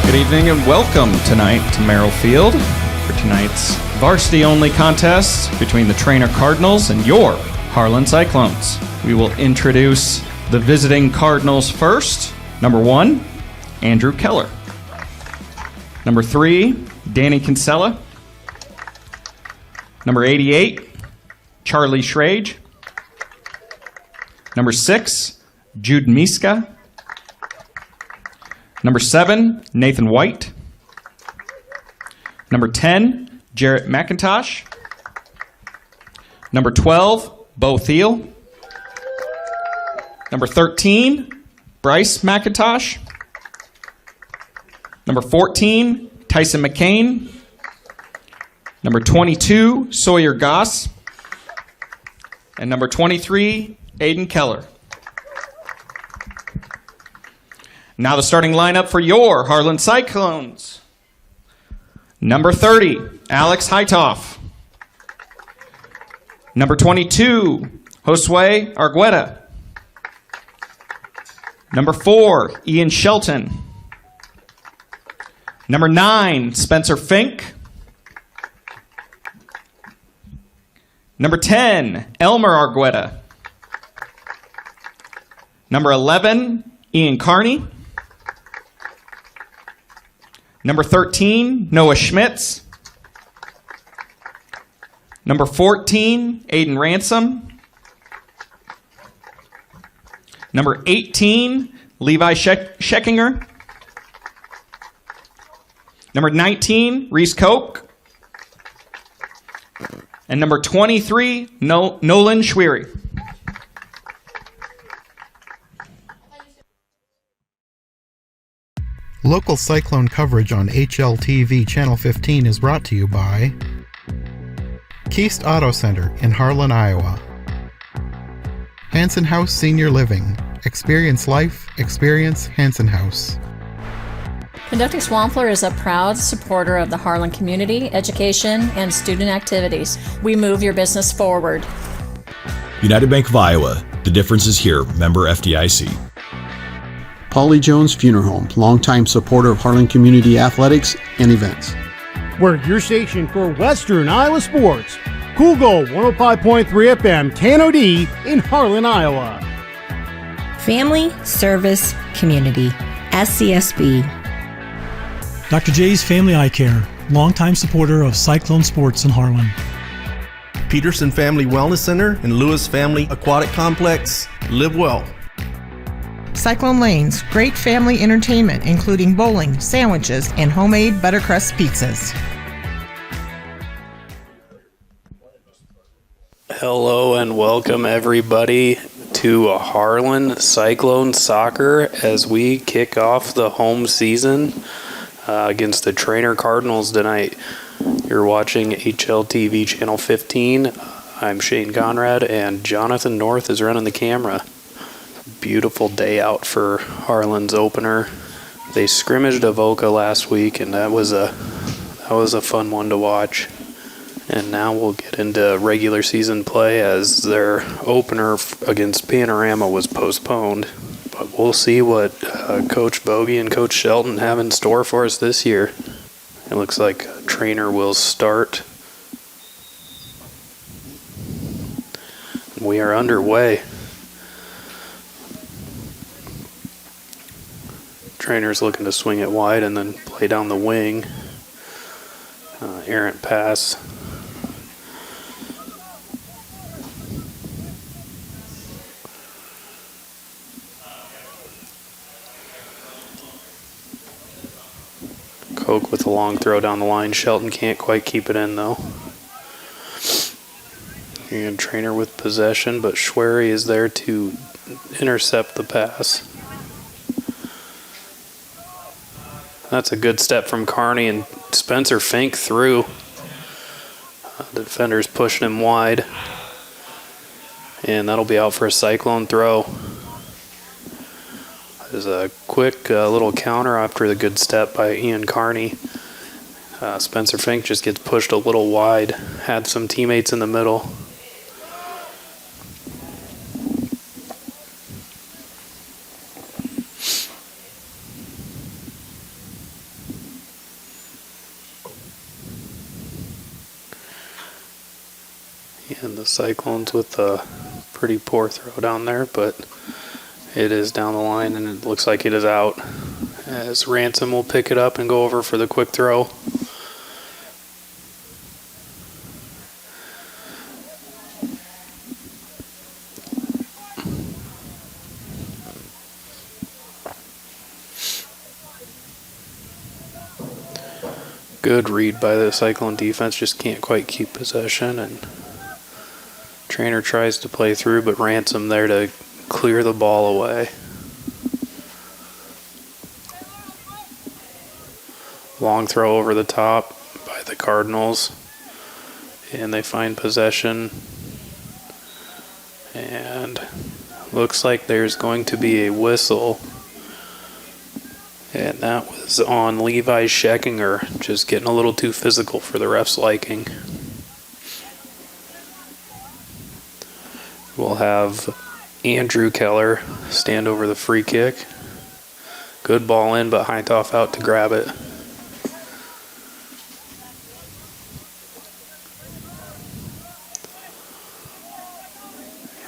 Good evening and welcome tonight to Merrill Field for tonight's varsity-only contest between the Treynor Cardinals and your Harlan Cyclones. We will introduce the visiting Cardinals first. Number 1, Andrew Keller. Number 3, Danny Kinsella. Number 88, Charlie Schrage. Number 6, Jude Miska. Number 7, Nathan White. Number 10, Jarrett McIntosh. Number 12, Bo Thiel. Number 13, Bryce McIntosh. Number 14, Tyson McCain. Number 22, Sawyer Goss. And number 23, Aiden Keller. Now the starting lineup for your Harlan Cyclones. Number 30, Alex Heitoff. Number 22, Josue Argueta. Number 4, Ian Shelton. Number 9, Spencer Fink. Number 10, Elmer Argueta. Number 11, Ian Carney. Number 13, Noah Schmitz. Number 14, Aiden Ransom. Number 18, Levi Scheckinger. Number 19, Reese Koch. And number 23, Nolan Schwery. Local Cyclone coverage on HLTV Channel 15 is brought to you by Keast Auto Center in Harlan, Iowa. Hanson House Senior Living. Experience life, experience Hanson House. Conducting Swampler is a proud supporter of the Harlan community, education, and student activities. We move your business forward. United Bank of Iowa. The difference is here. Member FDIC. Polly Jones Funeral Home, longtime supporter of Harlan Community Athletics and events. We're your station for Western Iowa sports. Cool Gold 105.3 FM, KNOD in Harlan, Iowa. Family Service Community, SCSB. Dr. J's Family Eye Care, longtime supporter of Cyclone Sports in Harlan. Peterson Family Wellness Center and Lewis Family Aquatic Complex. Live well. Cyclone Lanes, great family entertainment, including bowling, sandwiches, and homemade buttercrust pizzas. Hello and welcome everybody to Harlan Cyclone Soccer as we kick off the home season against the Treynor Cardinals tonight. You're watching HLTV Channel 15. I'm Shane Conrad and Jonathan North is running the camera. Beautiful day out for Harlan's opener. They scrimmaged Avoca last week, and that was a fun one to watch. And now we'll get into regular season play as their opener against Panorama was postponed. But we'll see what Coach Bogey and Coach Shelton have in store for us this year. It looks like Treynor will start. We are underway. Treynor's looking to swing it wide and then play down the wing. Errant pass. Koch with a long throw down the line. Shelton can't quite keep it in though. And Treynor with possession, but Schwery is there to intercept the pass. That's a good step from Carney, and Spencer Fink through. The defender's pushing him wide. And that'll be out for a Cyclone throw. There's a quick little counter after the good step by Ian Carney. Spencer Fink just gets pushed a little wide. Had some teammates in the middle. And the Cyclones with a pretty poor throw down there, but it is down the line and it looks like it is out. As Ransom will pick it up and go over for the quick throw. Good read by the Cyclone defense, just can't quite keep possession, and Treynor tries to play through, but Ransom there to clear the ball away. Long throw over the top by the Cardinals, and they find possession, and looks like there's going to be a whistle. And that was on Levi Scheckinger, just getting a little too physical for the ref's liking. We'll have Andrew Keller stand over the free kick. Good ball in, but Heinthoff out to grab it.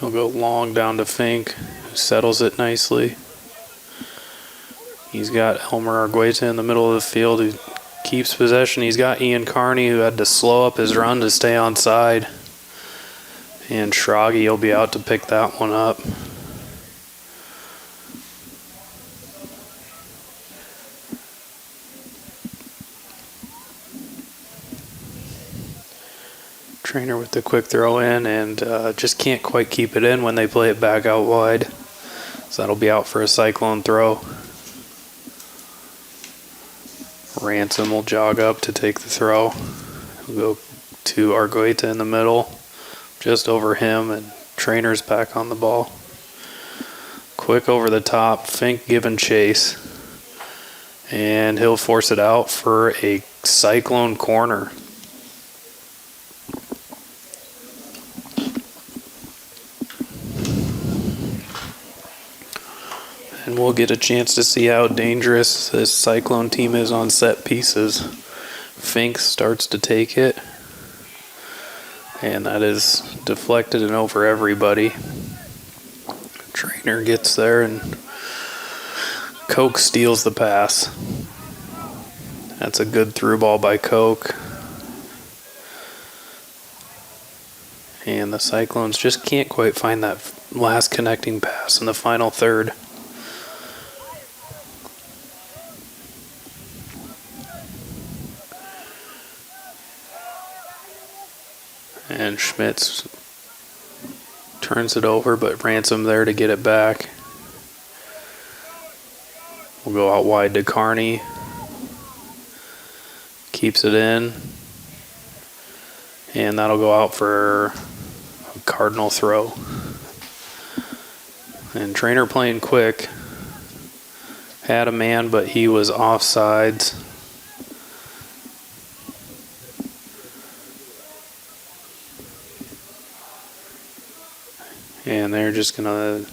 He'll go long down to Fink, who settles it nicely. He's got Elmer Argueta in the middle of the field who keeps possession. He's got Ian Carney who had to slow up his run to stay on side. And Schragi will be out to pick that one up. Treynor with the quick throw in and just can't quite keep it in when they play it back out wide. So that'll be out for a Cyclone throw. Ransom will jog up to take the throw. We'll go to Argueta in the middle, just over him, and Treynor's back on the ball. Quick over the top, Fink giving chase, and he'll force it out for a Cyclone corner. And we'll get a chance to see how dangerous this Cyclone team is on set pieces. Fink starts to take it, and that is deflected and over everybody. Treynor gets there, and Koch steals the pass. That's a good through ball by Koch. And the Cyclones just can't quite find that last connecting pass in the final third. And Schmitz turns it over, but Ransom there to get it back. We'll go out wide to Carney. Keeps it in. And that'll go out for a Cardinal throw. And Treynor playing quick. Had a man, but he was offsides. And they're just going to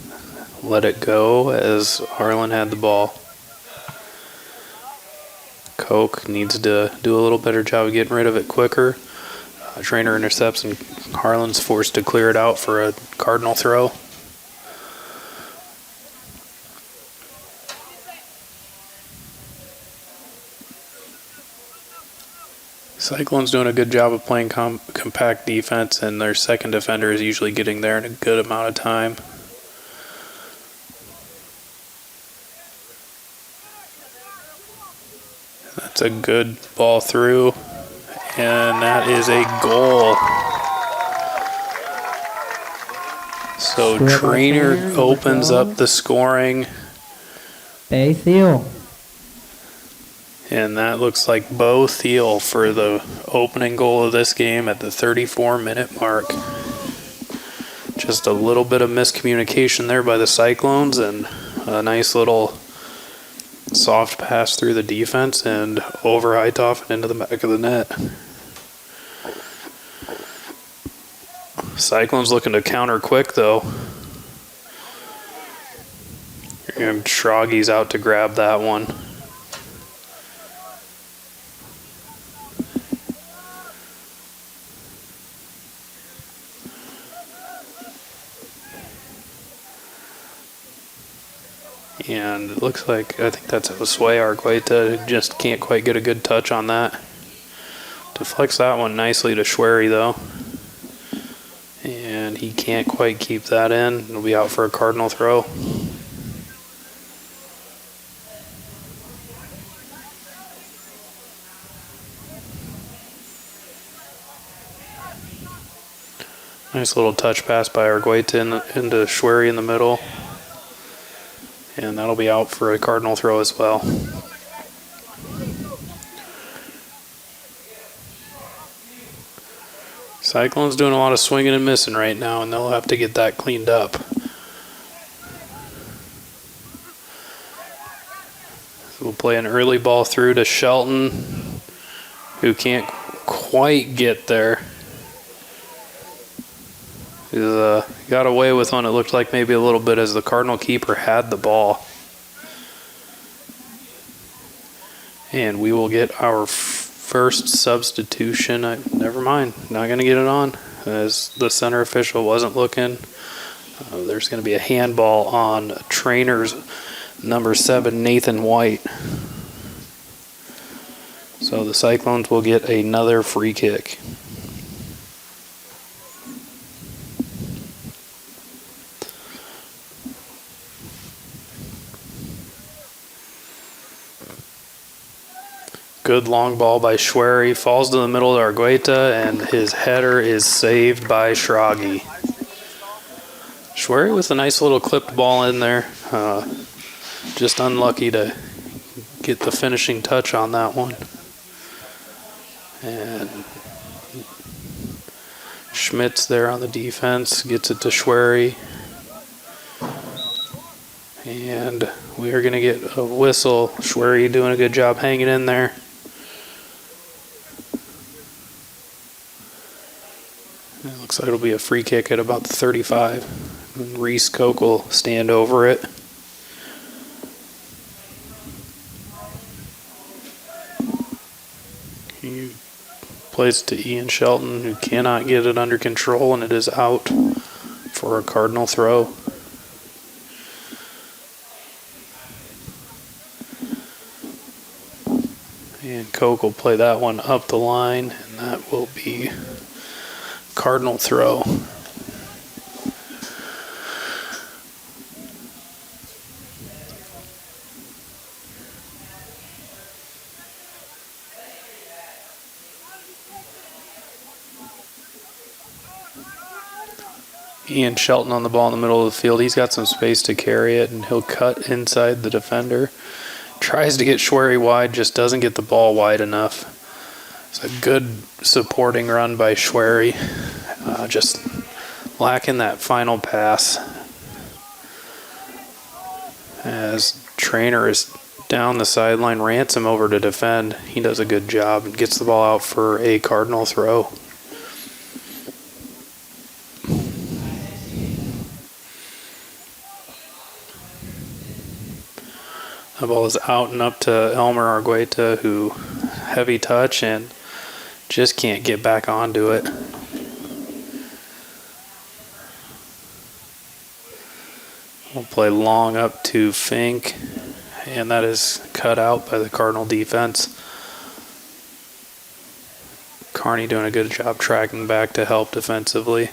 let it go as Harlan had the ball. Koch needs to do a little better job of getting rid of it quicker. Treynor intercepts and Harlan's forced to clear it out for a Cardinal throw. Cyclone's doing a good job of playing compact defense, and their second defender is usually getting there in a good amount of time. That's a good ball through, and that is a goal. So Treynor opens up the scoring. Bay Thiel. And that looks like Bo Thiel for the opening goal of this game at the 34-minute mark. Just a little bit of miscommunication there by the Cyclones, and a nice little soft pass through the defense and over Heinthoff and into the back of the net. Cyclones looking to counter quick, though. And Schragi's out to grab that one. looks like, I think that's Josue Argueta. Just can't quite get a good touch on that. Deflects that one nicely to Schwery, though. And he can't quite keep that in. It'll be out for a Cardinal throw. Nice little touch pass by Argueta into Schwery in the middle. And that'll be out for a Cardinal throw as well. Cyclone's doing a lot of swinging and missing right now, and they'll have to get that cleaned up. We'll play an early ball through to Shelton, who can't quite get there. He got away with one, it looked like maybe a little bit, as the Cardinal keeper had the ball. And we will get our first substitution. Never mind, not going to get it on, as the center official wasn't looking. There's going to be a handball on Treynor's number 7, Nathan White. So the Cyclones will get another free kick. Good long ball by Schwery. Falls to the middle of Argueta, and his header is saved by Schragi. Schwery with a nice little clipped ball in there. Just unlucky to get the finishing touch on that one. And Schmidt's there on the defense. Gets it to Schwery. And we are going to get a whistle. Schwery doing a good job hanging in there. It looks like it'll be a free kick at about the 35. And Reese Koch will stand over it. He plays to Ian Shelton, who cannot get it under control, and it is out for a Cardinal throw. And Koch will play that one up the line, and that will be Cardinal throw. Ian Shelton on the ball in the middle of the field. He's got some space to carry it, and he'll cut inside the defender. Tries to get Schwery wide, just doesn't get the ball wide enough. It's a good supporting run by Schwery. Just lacking that final pass. As Treynor is down the sideline, Ransom over to defend. He does a good job and gets the ball out for a Cardinal throw. The ball is out and up to Elmer Argueta, who heavy touch and just can't get back onto it. We'll play long up to Fink, and that is cut out by the Cardinal defense. Carney doing a good job tracking back to help defensively.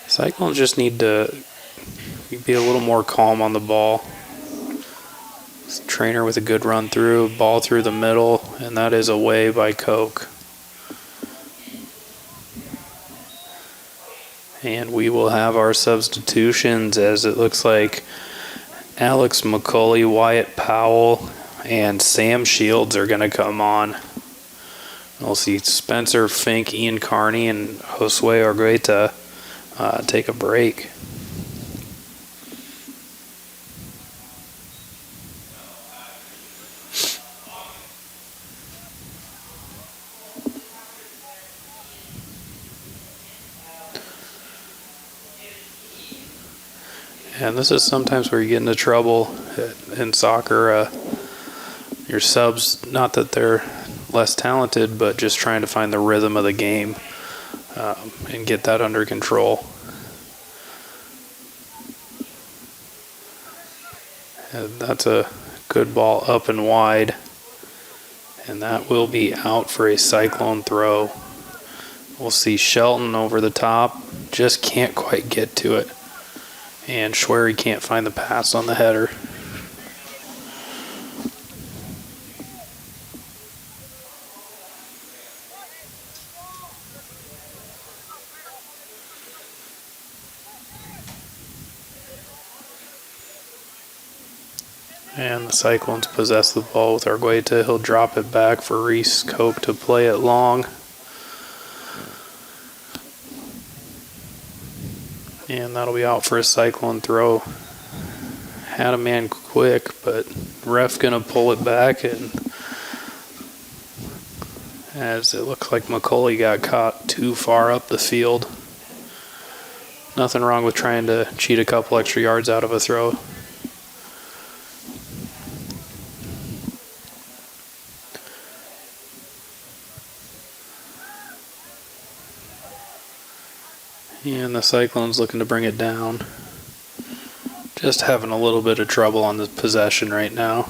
Cyclones just need to be a little more calm on the ball. Treynor with a good run through, ball through the middle, and that is away by Koch. And we will have our substitutions, as it looks like Alex McCulley, Wyatt Powell, and Sam Shields are going to come on. We'll see Spencer Fink, Ian Carney, and Josue Argueta take a break. And this is sometimes where you get into trouble in soccer. Your subs, not that they're less talented, but just trying to find the rhythm of the game. and get that under control. And that's a good ball up and wide, and that will be out for a Cyclone throw. We'll see Shelton over the top, just can't quite get to it, and Schwery can't find the pass on the header. And the Cyclones possess the ball with Argueta. He'll drop it back for Reese Cope to play it long. And that'll be out for a Cyclone throw. Had a man quick, but ref gonna pull it back, and as it looks like McCauley got caught too far up the field. Nothing wrong with trying to cheat a couple extra yards out of a throw. And the Cyclones looking to bring it down. Just having a little bit of trouble on the possession right now.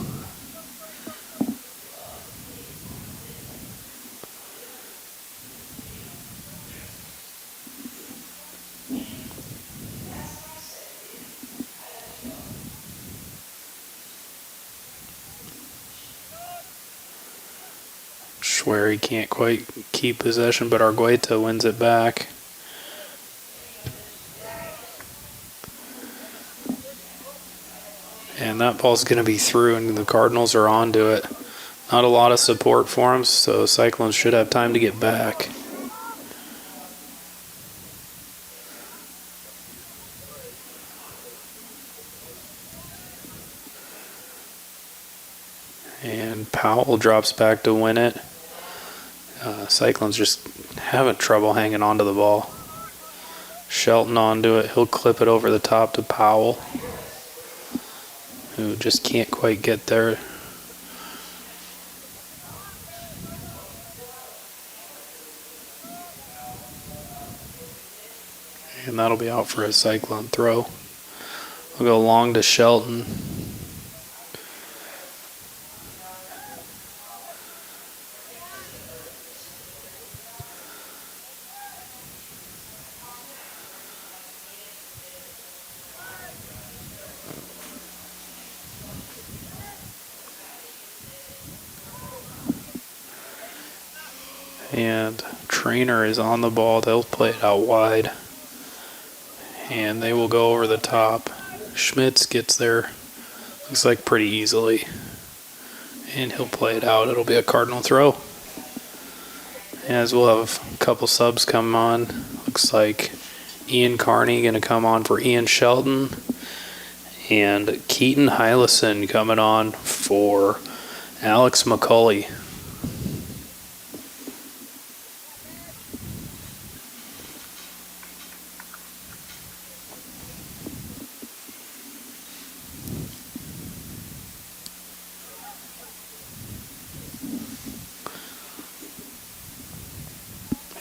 Schwery can't quite keep possession, but Argueta wins it back. And that ball's going to be through, and the Cardinals are onto it. Not a lot of support for them, so Cyclones should have time to get back. And Powell drops back to win it. Cyclones just having trouble hanging on to the ball. Shelton onto it. He'll clip it over the top to Powell, who just can't quite get there. And that'll be out for a Cyclone throw. We'll go long to Shelton. And Treynor is on the ball. They'll play it out wide. And they will go over the top. Schmitz gets there, looks like pretty easily. And he'll play it out. It'll be a Cardinal throw. As we'll have a couple subs come on. Looks like Ian Carney going to come on for Ian Shelton. And Keaton Hylison coming on for Alex McCauley.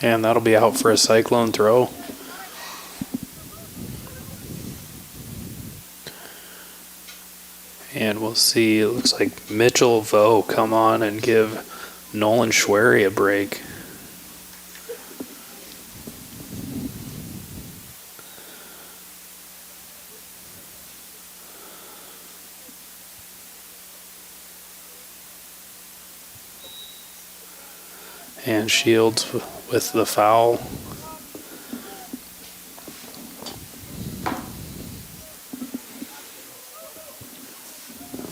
And that'll be out for a Cyclone throw. And we'll see, it looks like Mitchell Vo come on and give Nolan Schwery a break. And Shields with the foul.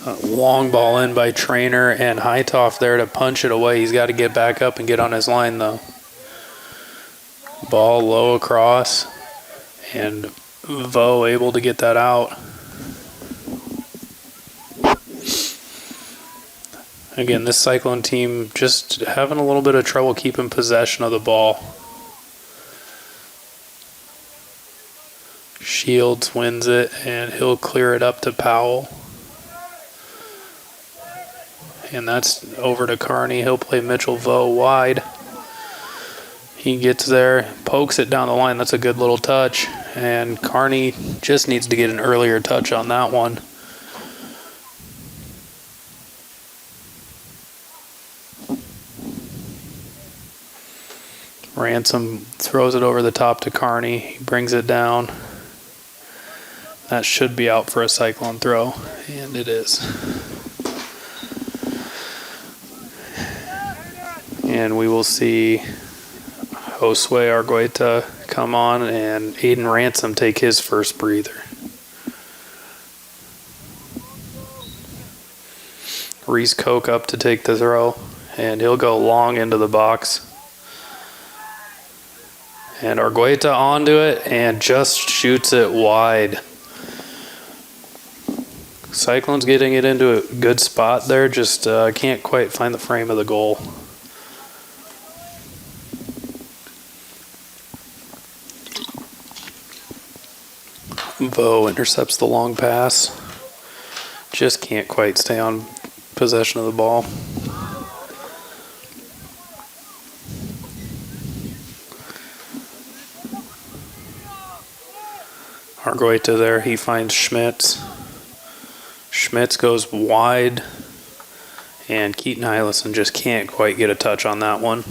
A long ball in by Treynor, and Hightoff there to punch it away. He's got to get back up and get on his line though. Ball low across, and Vo able to get that out. Again, this Cyclone team just having a little bit of trouble keeping possession of the ball. Shields wins it, and he'll clear it up to Powell. And that's over to Carney. He'll play Mitchell Vo wide. He gets there, pokes it down the line. That's a good little touch. And Carney just needs to get an earlier touch on that one. Ransom throws it over the top to Carney. He brings it down. That should be out for a Cyclone throw, and it is. And we will see Josue Argueta come on and Aiden Ransom take his first breather. Reese Koch up to take the throw, and he'll go long into the box. And Argueta onto it and just shoots it wide. Cyclone's getting it into a good spot there, just can't quite find the frame of the goal. Vo intercepts the long pass. Just can't quite stay on possession of the ball. Argueta there, he finds Schmitz. Schmitz goes wide, and Keaton Hylison just can't quite get a touch on that one.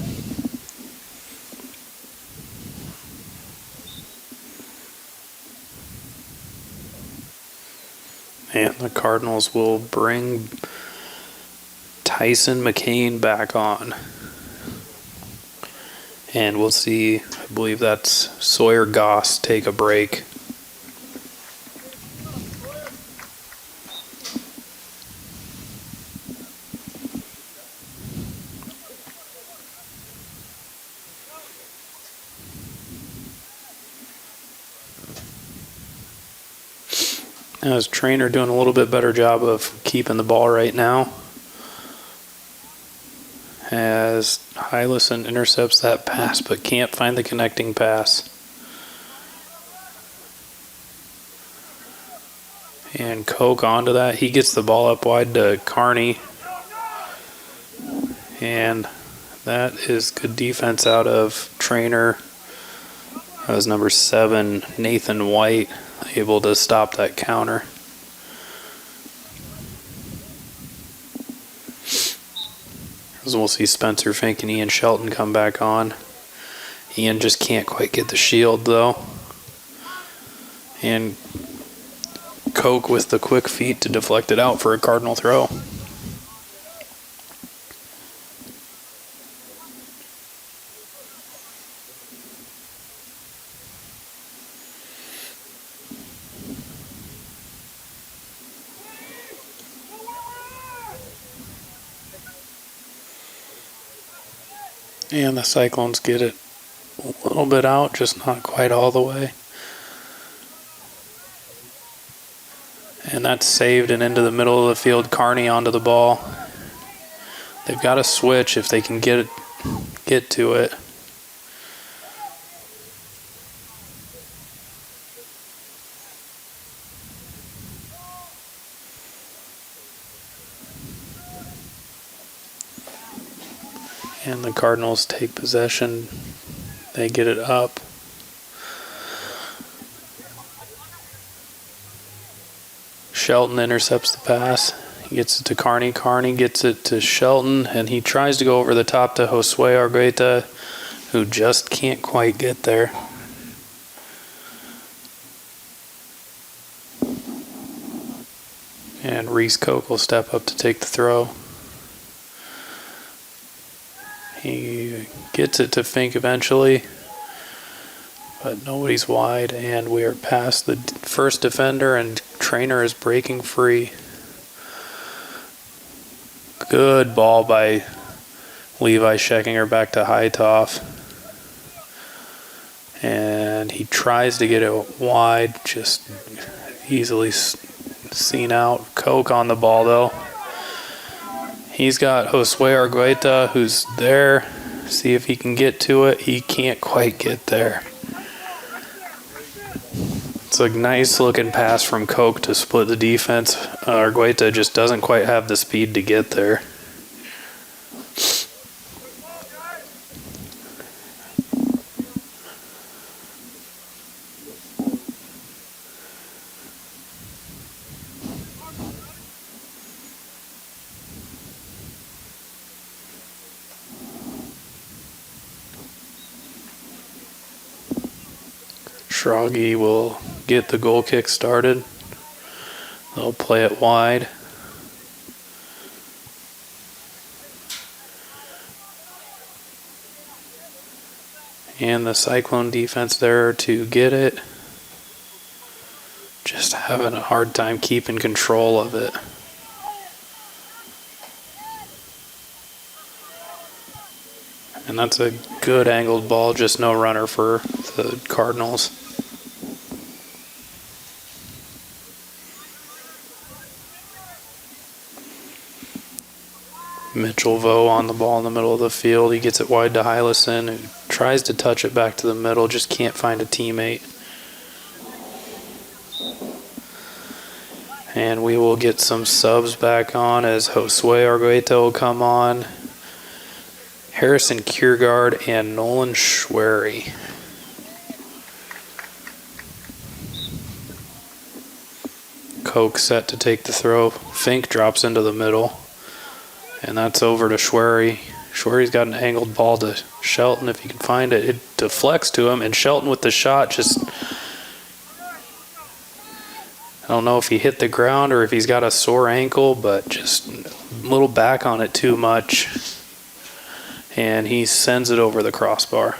And the Cardinals will bring Tyson McCain back on. And we'll see, I believe that's Sawyer Goss take a break. As Treynor doing a little bit better job of keeping the ball right now. As Hylison intercepts that pass but can't find the connecting pass. And Koch onto that. He gets the ball up wide to Carney. And that is good defense out of Treynor. That was number 7, Nathan White, able to stop that counter. As we'll see Spencer Fink and Ian Shelton come back on. Ian just can't quite get the shield though. And Koch with the quick feet to deflect it out for a Cardinal throw. And the Cyclones get it a little bit out, just not quite all the way. And that's saved and into the middle of the field. Carney onto the ball. They've got to switch if they can get to it. And the Cardinals take possession. They get it up. Shelton intercepts the pass. He gets it to Carney. Carney gets it to Shelton, and he tries to go over the top to Josue Argueta, who just can't quite get there. And Reese Koch will step up to take the throw. He gets it to Fink eventually, but nobody's wide, and we are past the first defender, and Treynor is breaking free. Good ball by Levi Scheckinger back to Hightoff. And he tries to get it wide, just easily seen out. Koch on the ball, though. He's got Josue Argueta, who's there. See if he can get to it. He can't quite get there. It's a nice looking pass from Koch to split the defense. Argueta just doesn't quite have the speed to get there. Shroggy will get the goal kick started. They'll play it wide. And the Cyclone defense there to get it. Just having a hard time keeping control of it. And that's a good angled ball, just no runner for the Cardinals. Mitchell Vo on the ball in the middle of the field. He gets it wide to Hylison, who tries to touch it back to the middle, just can't find a teammate. And we will get some subs back on as Josue Argueta will come on. Harrison Kiergaard and Nolan Schwery. Koch set to take the throw. Fink drops into the middle. And that's over to Schwery. Schwery's got an angled ball to Shelton if he can find it. It deflects to him, and Shelton with the shot just... I don't know if he hit the ground or if he's got a sore ankle, but just a little back on it too much. And he sends it over the crossbar.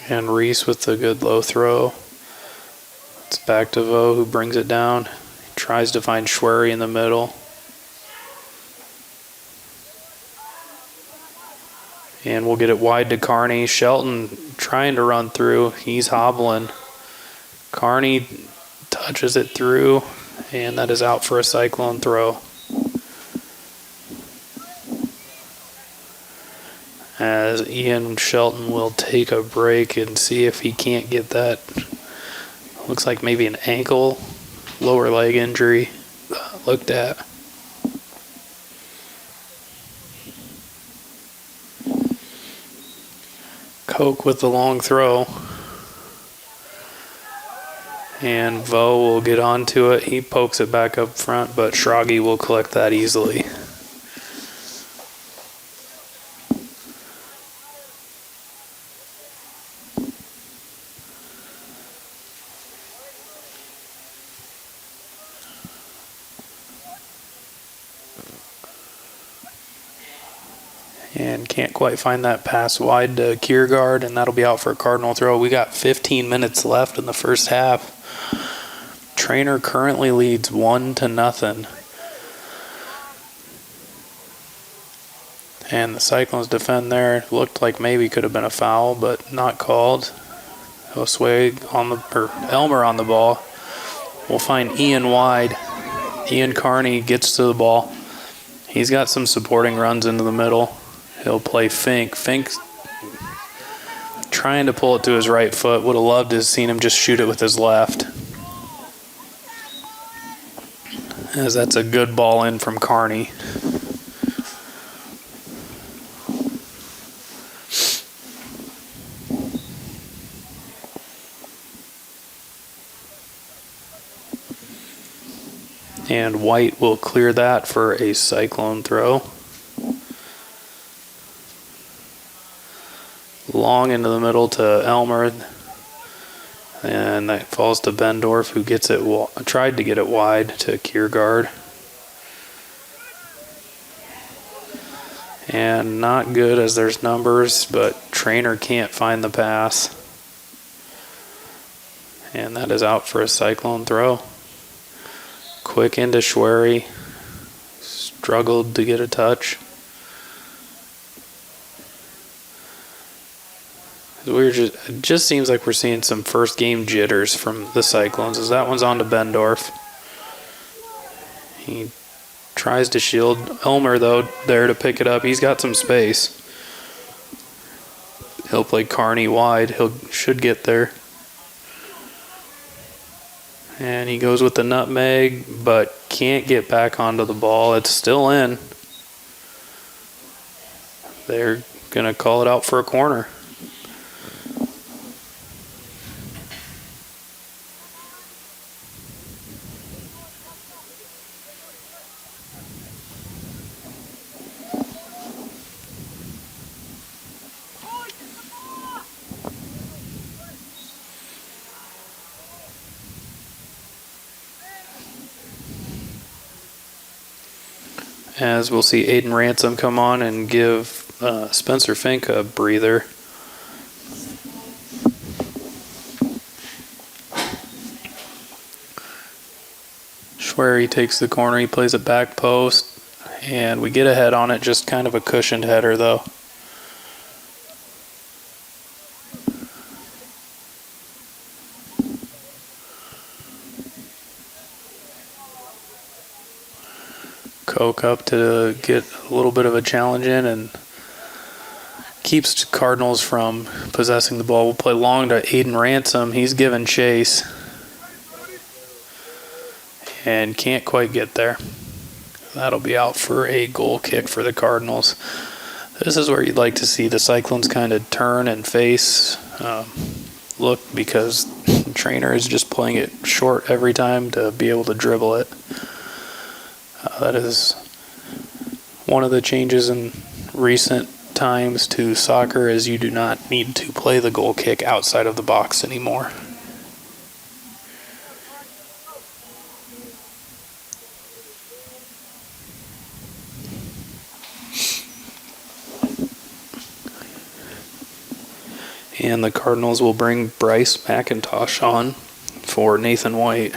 And Reese with the good low throw. It's back to Vo, who brings it down. He tries to find Schwery in the middle. And we'll get it wide to Carney. Shelton trying to run through. He's hobbling. Carney touches it through, and that is out for a Cyclone throw. As Ian Shelton will take a break and see if he can't get that. Looks like maybe an ankle, lower leg injury looked at. Koch with the long throw. And Vo will get onto it. He pokes it back up front, but Shroggy will collect that easily. And can't quite find that pass wide to Kiergaard, and that'll be out for a Cardinal throw. We got 15 minutes left in the first half. Treynor currently leads 1-0. And the Cyclones defend there. Looked like maybe could have been a foul, but not called. Elmer on the ball. We'll find Ian wide. Ian Carney gets to the ball. He's got some supporting runs into the middle. He'll play Fink. Fink's trying to pull it to his right foot. Would have loved to have seen him just shoot it with his left. As that's a good ball in from Carney. And White will clear that for a Cyclone throw. Long into the middle to Elmer, and that falls to Bendorf, who gets it. Tried to get it wide to Kiergaard, and not good as there's numbers, but Treynor can't find the pass, and that is out for a Cyclone throw. Quick into Schwery, struggled to get a touch. It just seems like we're seeing some first game jitters from the Cyclones, as that one's on to Bendorf. He tries to shield Elmer, though, there to pick it up. He's got some space. He'll play Carney wide. Should get there. And he goes with the nutmeg, but can't get back onto the ball. It's still in. They're going to call it out for a corner. As we'll see Aiden Ransom come on and give Spencer Fink a breather. Schwery takes the corner, he plays it back post, and we get a head on it, just kind of a cushioned header though. Coke up to get a little bit of a challenge in and keeps Cardinals from possessing the ball. We'll play long to Aiden Ransom. He's given chase and can't quite get there. That'll be out for a goal kick for the Cardinals. This is where you'd like to see the Cyclones kind of turn and face look, because Treynor is just playing it short every time to be able to dribble it. That is one of the changes in recent times to soccer, is you do not need to play the goal kick outside of the box anymore. And the Cardinals will bring Bryce McIntosh on for Nathan White.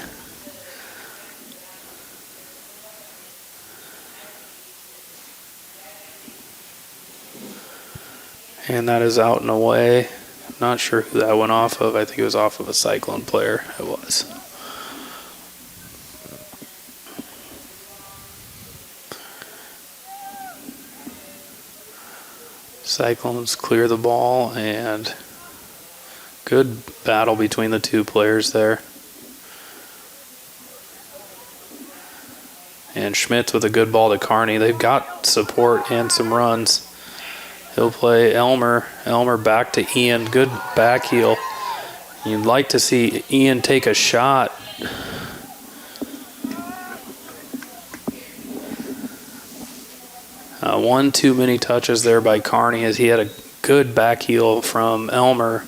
And that is out and away. Not sure who that went off of. I think it was off of a Cyclone player. It was. Cyclones clear the ball, and good battle between the two players there. And Schmitz with a good ball to Carney. They've got support and some runs. He'll play Elmer. Elmer back to Ian. Good back heel. You'd like to see Ian take a shot. One too many touches there by Carney, as he had a good back heel from Elmer.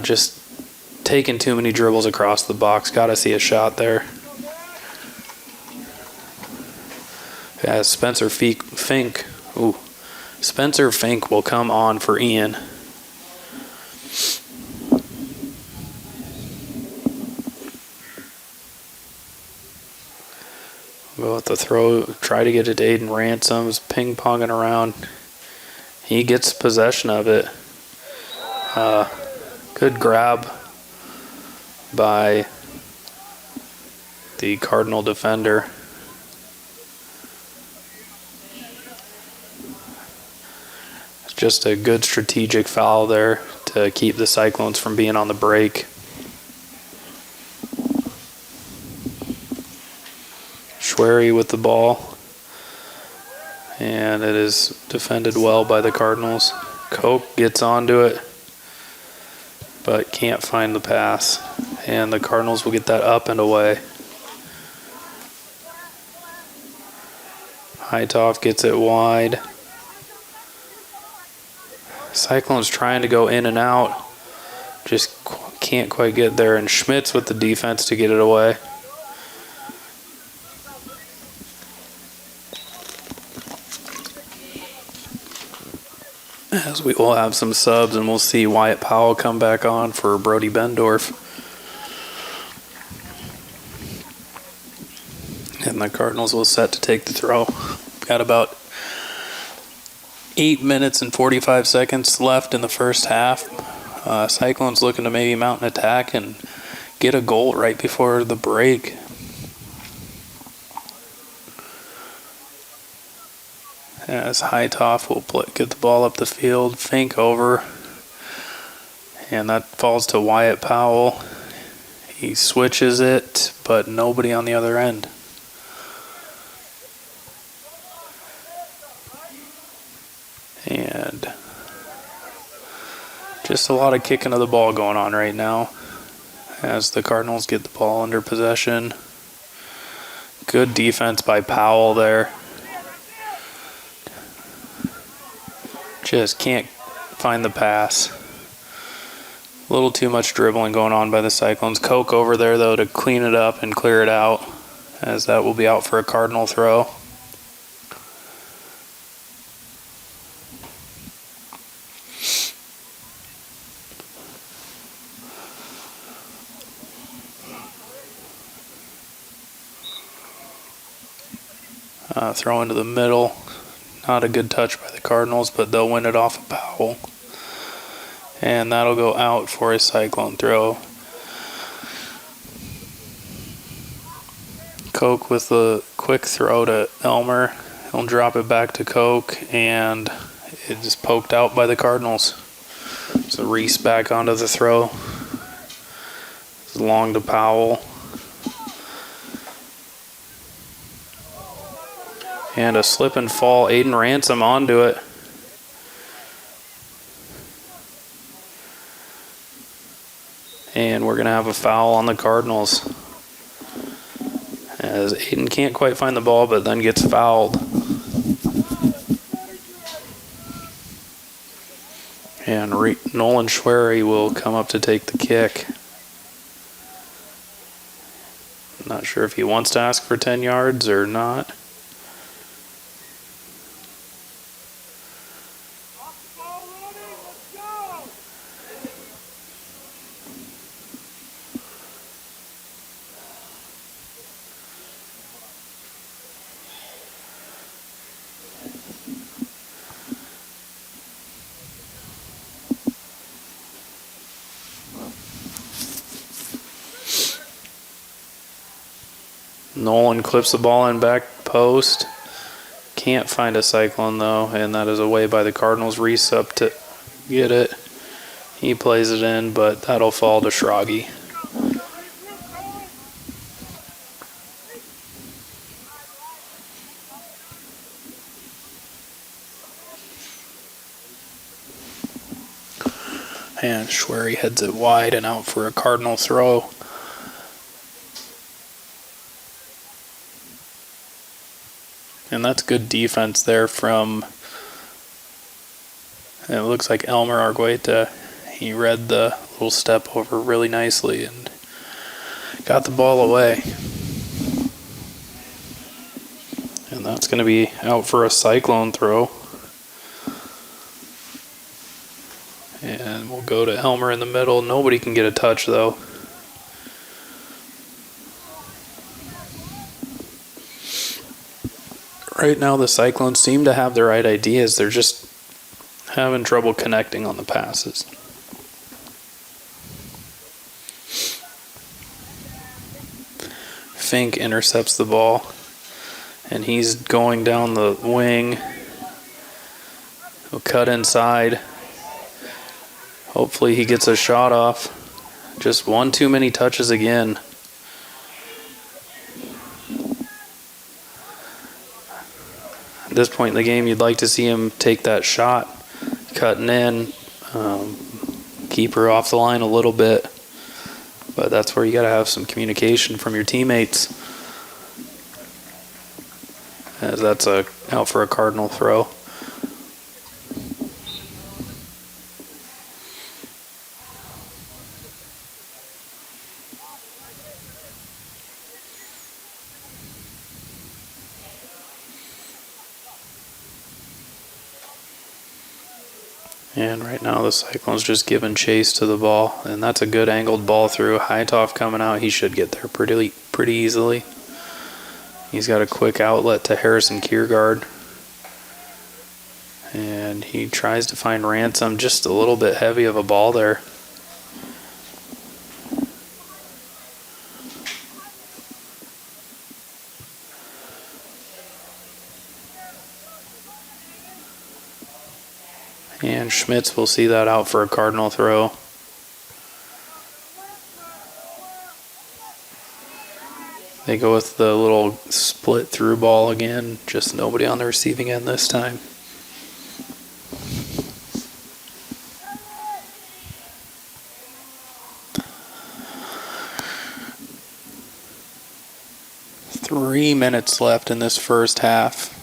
Just taking too many dribbles across the box. Got to see a shot there. As Spencer Fink. Ooh. Spencer Fink will come on for Ian. Go with the throw, try to get it to Aiden Ransom's ping-ponging around. He gets possession of it. Good grab by the Cardinal defender. Just a good strategic foul there to keep the Cyclones from being on the break. Schwery with the ball. And it is defended well by the Cardinals. Koch gets onto it, but can't find the pass. And the Cardinals will get that up and away. Heitoff gets it wide. Cyclones trying to go in and out, just can't quite get there, and Schmitz with the defense to get it away. As we will have some subs, and we'll see Wyatt Powell come back on for Brody Bendorf. And the Cardinals will set to take the throw. Got about 8 minutes and 45 seconds left in the first half. Cyclones looking to maybe mount an attack and get a goal right before the break. As Heitoff will get the ball up the field, Fink over, and that falls to Wyatt Powell. He switches it, but nobody on the other end. And just a lot of kicking of the ball going on right now as the Cardinals get the ball under possession. Good defense by Powell there. Just can't find the pass. A little too much dribbling going on by the Cyclones. Koch over there, though, to clean it up and clear it out, as that will be out for a Cardinal throw. Throw into the middle. Not a good touch by the Cardinals, but they'll win it off of Powell. And that'll go out for a Cyclone throw. Koch with a quick throw to Elmer. He'll drop it back to Koch, and it just poked out by the Cardinals. So Reese back onto the throw. It's long to Powell. And a slip and fall, Aiden Ransom onto it. And we're going to have a foul on the Cardinals, as Aiden can't quite find the ball, but then gets fouled. And Nolan Schwery will come up to take the kick. Not sure if he wants to ask for 10 yards or not. Nolan clips the ball in back post. Can't find a Cyclone though, and that is away by the Cardinals. Reese up to get it. He plays it in, but that'll fall to Schrage. And Schwery heads it wide and out for a Cardinal throw. And that's good defense there from, it looks like Elmer Argueta. He read the little step over really nicely and got the ball away. And that's going to be out for a Cyclone throw. And we'll go to Elmer in the middle. Nobody can get a touch though. Right now the Cyclones seem to have the right ideas. They're just having trouble connecting on the passes. Fink intercepts the ball, and he's going down the wing. He'll cut inside. Hopefully he gets a shot off. Just one too many touches again. At this point in the game, you'd like to see him take that shot, cutting in, keep her off the line a little bit. But that's where you got to have some communication from your teammates, as that's out for a Cardinal throw. And right now the Cyclone's just giving chase to the ball, and that's a good angled ball through. Hightoff coming out, he should get there pretty easily. He's got a quick outlet to Harrison Kiergaard, and he tries to find Ransom. Just a little bit heavy of a ball there. And Schmitz will see that out for a Cardinal throw. They go with the little split through ball again, just nobody on the receiving end this time. Three minutes left in this first half.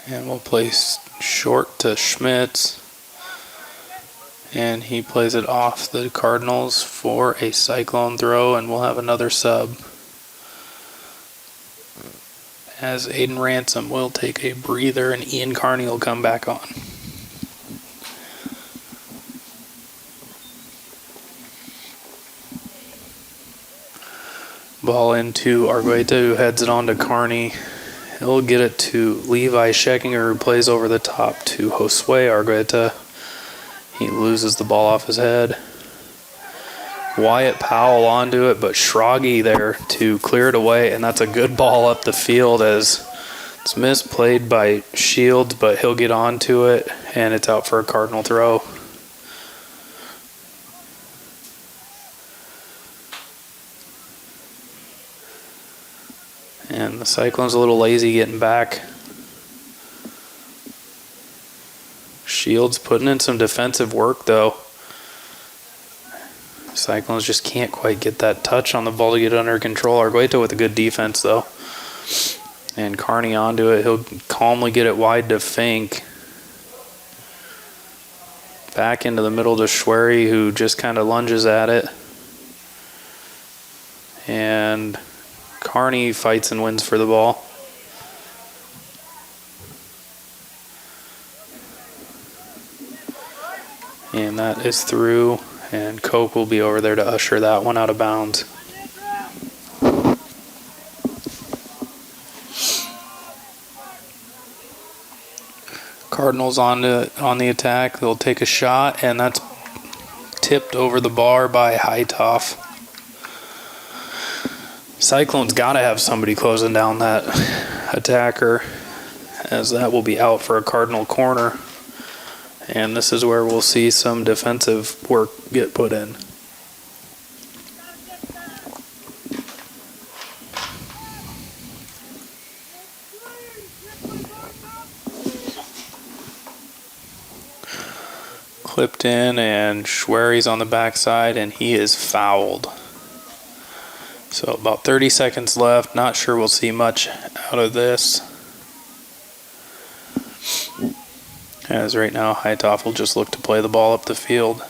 And we'll play short to Schmitz. And he plays it off the Cardinals for a Cyclone throw, and we'll have another sub. As Aiden Ransom will take a breather, and Ian Carney will come back on. Ball into Argueta, who heads it on to Carney. He'll get it to Levi Scheckinger, who plays over the top to Josue Argueta. He loses the ball off his head. Wyatt Powell onto it, but Schragi there to clear it away, and that's a good ball up the field as it's misplayed by Shields, but he'll get onto it, and it's out for a Cardinal throw. And the Cyclone's a little lazy getting back. Shields putting in some defensive work, though. Cyclones just can't quite get that touch on the ball to get it under control. Argueta with a good defense, though. And Carney onto it. He'll calmly get it wide to Fink. Back into the middle to Schwery, who just kind of lunges at it. And Carney fights and wins for the ball. And that is through, and Coke will be over there to usher that one out of bounds. Cardinals on the attack. They'll take a shot, and that's tipped over the bar by Hightoff. Cyclone's got to have somebody closing down that attacker, as that will be out for a Cardinal corner. And this is where we'll see some defensive work get put in. Clipped in, and Schwery's on the backside, and he is fouled. So about 30 seconds left. Not sure we'll see much out of this. As right now, Hightoff will just look to play the ball up the field.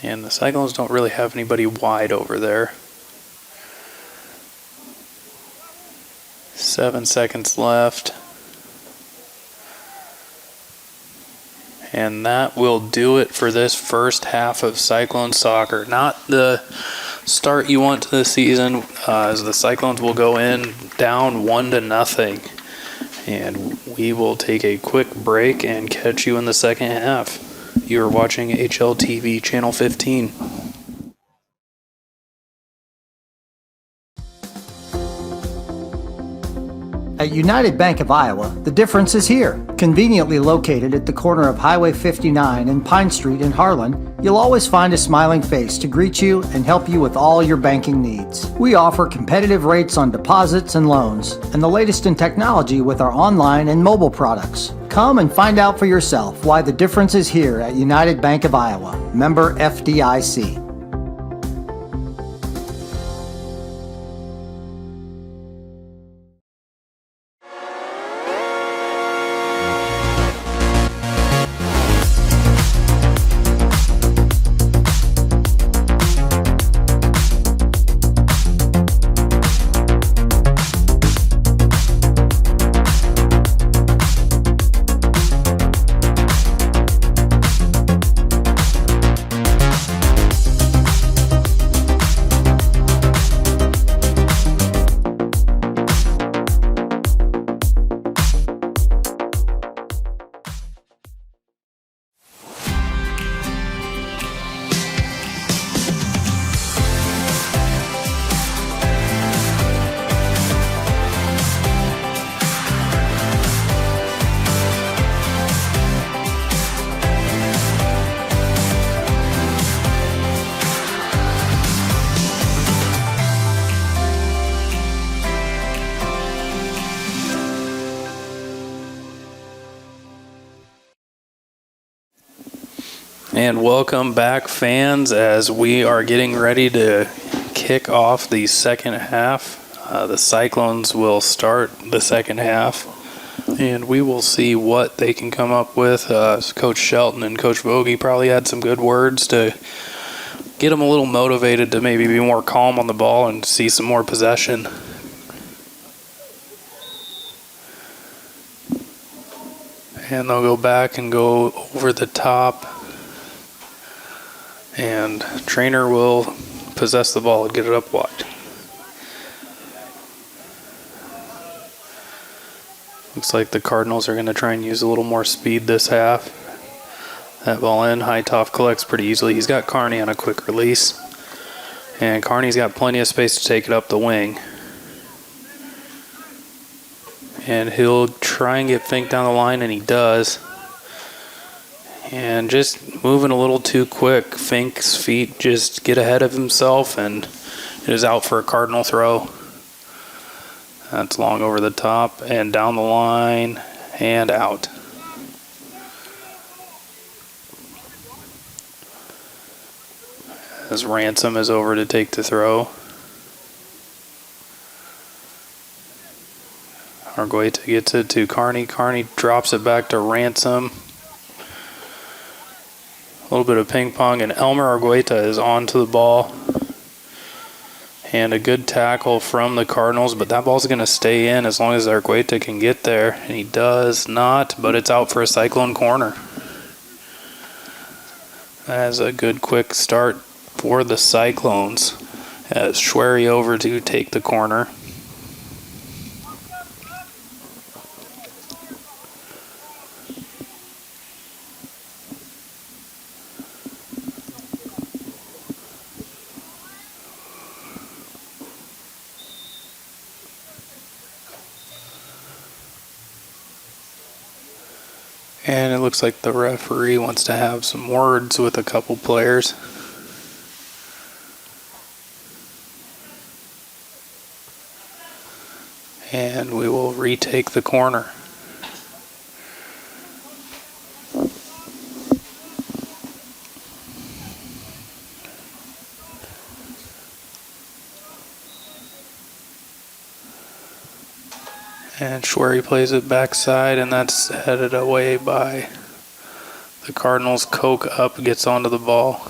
And the Cyclones don't really have anybody wide over there. 7 seconds left. And that will do it for this first half of Cyclone soccer. Not the start you want to the season, as the Cyclones will go in down 1-0. And we will take a quick break and catch you in the second half. You are watching HLTV Channel 15. At United Bank of Iowa, the difference is here. Conveniently located at the corner of Highway 59 and Pine Street in Harlan, you'll always find a smiling face to greet you and help you with all your banking needs. We offer competitive rates on deposits and loans, and the latest in technology with our online and mobile products. Come and find out for yourself why the difference is here at United Bank of Iowa. Member FDIC. And welcome back, fans, as we are getting ready to kick off the second half. The Cyclones will start the second half, and we will see what they can come up with. Coach Shelton and Coach Vogie probably had some good words to get them a little motivated to maybe be more calm on the ball and see some more possession. And they'll go back and go over the top. And Treynor will possess the ball and get it up wide. Looks like the Cardinals are going to try and use a little more speed this half. That ball in. Hightoff collects pretty easily. He's got Carney on a quick release. And Carney's got plenty of space to take it up the wing. And he'll try and get Fink down the line, and he does. And just moving a little too quick. Fink's feet just get ahead of himself, and it is out for a Cardinal throw. That's long over the top and down the line and out. As Ransom is over to take the throw. Argueta gets it to Carney. Carney drops it back to Ransom. A little bit of ping pong, and Elmer Argueta is onto the ball. And a good tackle from the Cardinals, but that ball's going to stay in as long as Argueta can get there. And he does not, but it's out for a Cyclone corner. That's a good quick start for the Cyclones. As Schwery over to take the corner. And it looks like the referee wants to have some words with a couple players. And we will retake the corner. And Schwery plays it backside, and that's headed away by the Cardinals. Koch up, gets onto the ball.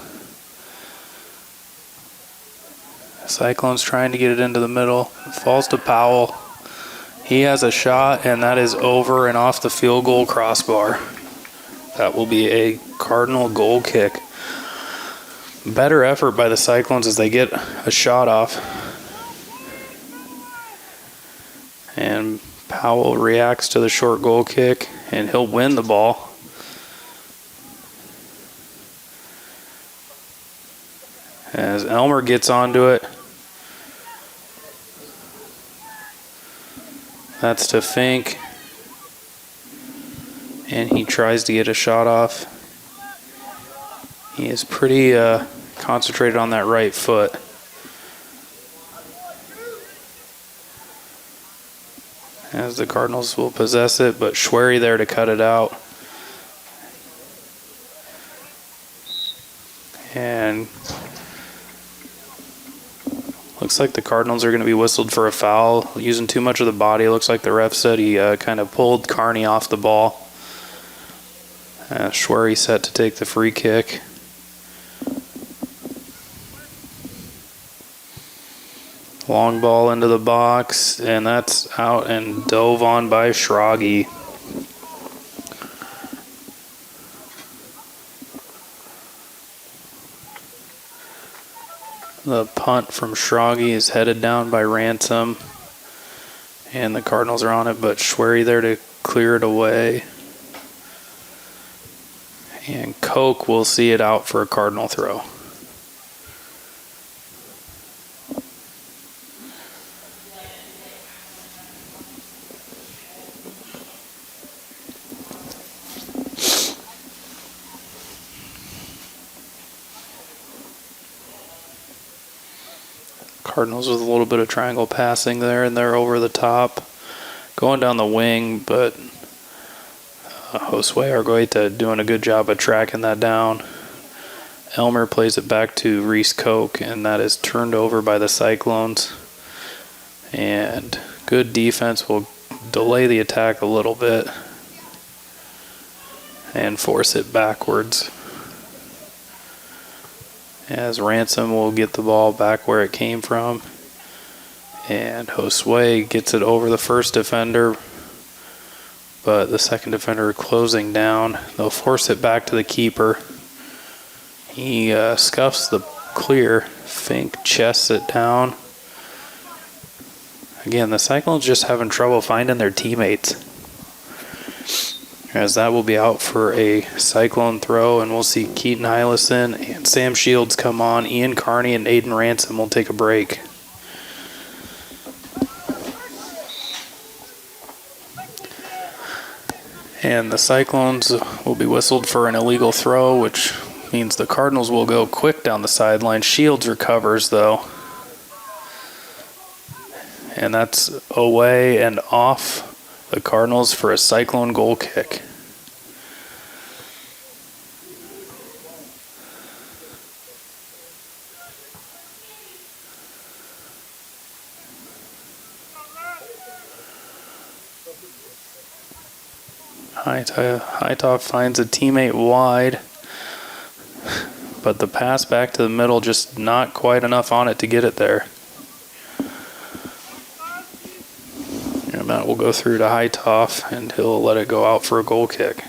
Cyclone's trying to get it into the middle. It falls to Powell. He has a shot, and that is over and off the field goal crossbar. That will be a Cardinal goal kick. Better effort by the Cyclones as they get a shot off. And Powell reacts to the short goal kick, and he'll win the ball. As Elmer gets onto it. That's to Fink. And he tries to get a shot off. He is pretty concentrated on that right foot. As the Cardinals will possess it, but Schwery there to cut it out. And looks like the Cardinals are going to be whistled for a foul, using too much of the body. Looks like the ref said he kind of pulled Carney off the ball. Schwery set to take the free kick. Long ball into the box, and that's out and dove on by Schrage. The punt from Schrage is headed down by Ransom, and the Cardinals are on it, but Schwery there to clear it away. And Koch will see it out for a Cardinal throw. Cardinals with a little bit of triangle passing there, and they're over the top, going down the wing, but Josue Argueta doing a good job of tracking that down. Elmer plays it back to Reese Koch, and that is turned over by the Cyclones. And good defense will delay the attack a little bit and force it backwards, as Ransom will get the ball back where it came from. And Josue gets it over the first defender, but the second defender closing down. They'll force it back to the keeper. He scuffs the clear. Fink chests it down. Again, the Cyclones just having trouble finding their teammates, as that will be out for a Cyclone throw, and we'll see Keaton Hylison and Sam Shields come on. Ian Carney and Aiden Ransom will take a break. And the Cyclones will be whistled for an illegal throw, which means the Cardinals will go quick down the sideline. Shields recovers, though. And that's away and off the Cardinals for a Cyclone goal kick. Hightoff finds a teammate wide, but the pass back to the middle just not quite enough on it to get it there. And that will go through to Hightoff, and he'll let it go out for a goal kick.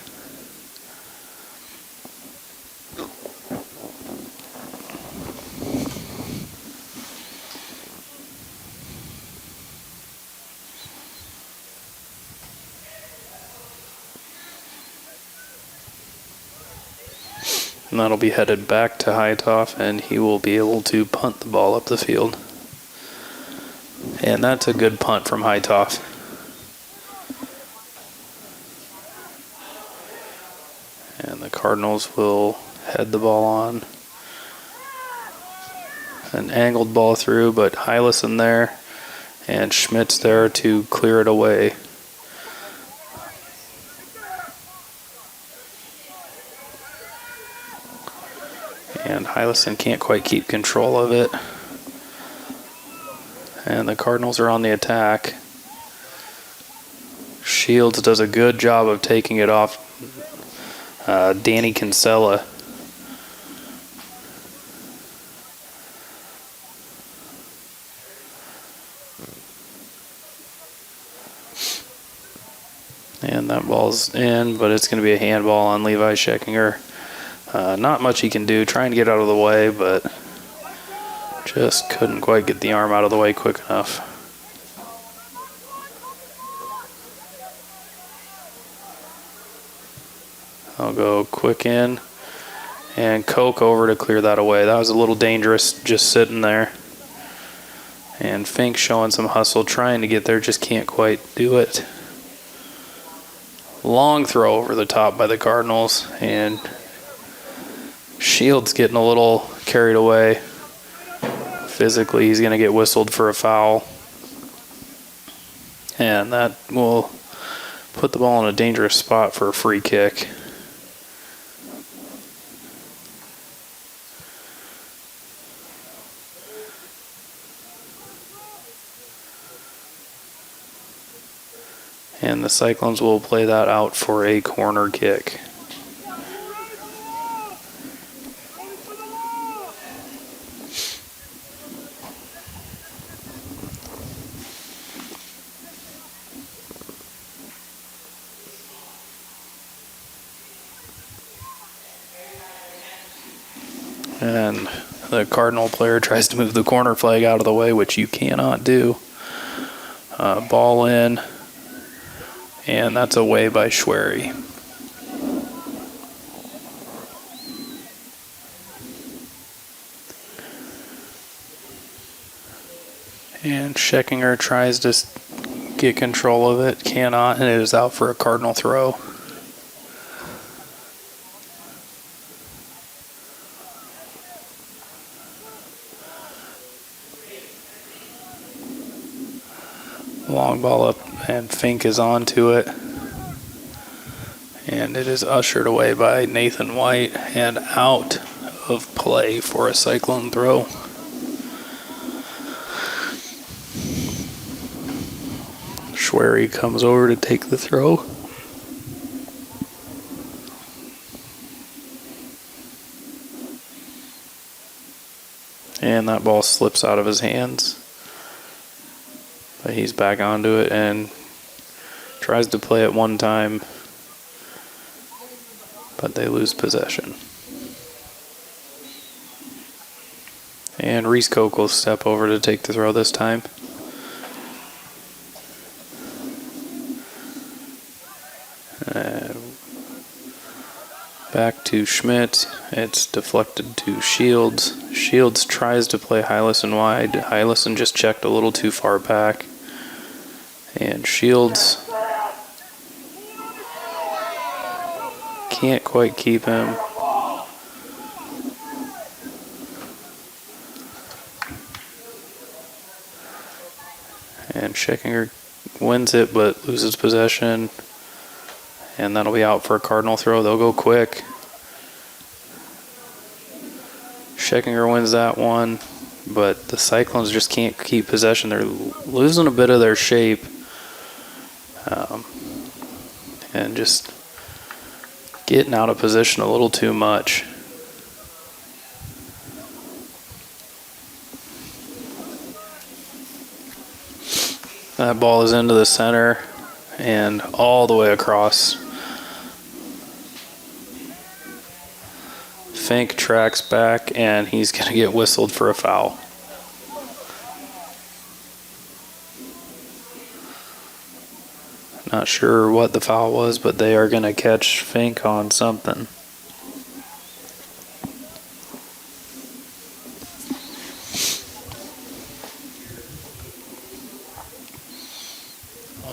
And that'll be headed back to Hightoff, and he will be able to punt the ball up the field. And that's a good punt from Hightoff. And the Cardinals will head the ball on. An angled ball through, but Hylison there, and Schmidt's there to clear it away. And Hylison can't quite keep control of it. And the Cardinals are on the attack. Shields does a good job of taking it off Danny Kinsella. And that ball's in, but it's going to be a handball on Levi Scheckinger. Not much he can do, trying to get out of the way, but just couldn't quite get the arm out of the way quick enough. I'll go quick in, and Koch over to clear that away. That was a little dangerous, just sitting there. And Fink showing some hustle, trying to get there, just can't quite do it. Long throw over the top by the Cardinals, and Shields getting a little carried away. Physically, he's going to get whistled for a foul. And that will put the ball in a dangerous spot for a free kick. And the Cyclones will play that out for a corner kick. And the Cardinal player tries to move the corner flag out of the way, which you cannot do. Ball in, and that's away by Schwery. And Scheckinger tries to get control of it, cannot, and it is out for a Cardinal throw. Long ball up, and Fink is on to it. And it is ushered away by Nathan White and out of play for a Cyclone throw. Schwery comes over to take the throw. And that ball slips out of his hands. But he's back onto it and tries to play it one time, but they lose possession. And Reese Koch will step over to take the throw this time. Back to Schmidt. It's deflected to Shields. Shields tries to play Hylison wide. Hylison just checked a little too far back. And Shields can't quite keep him. And Scheckinger wins it but loses possession. And that'll be out for a Cardinal throw. They'll go quick. Scheckinger wins that one, but the Cyclones just can't keep possession. They're losing a bit of their shape. And just getting out of position a little too much. That ball is into the center and all the way across. Fink tracks back and he's going to get whistled for a foul. Not sure what the foul was, but they are going to catch Fink on something.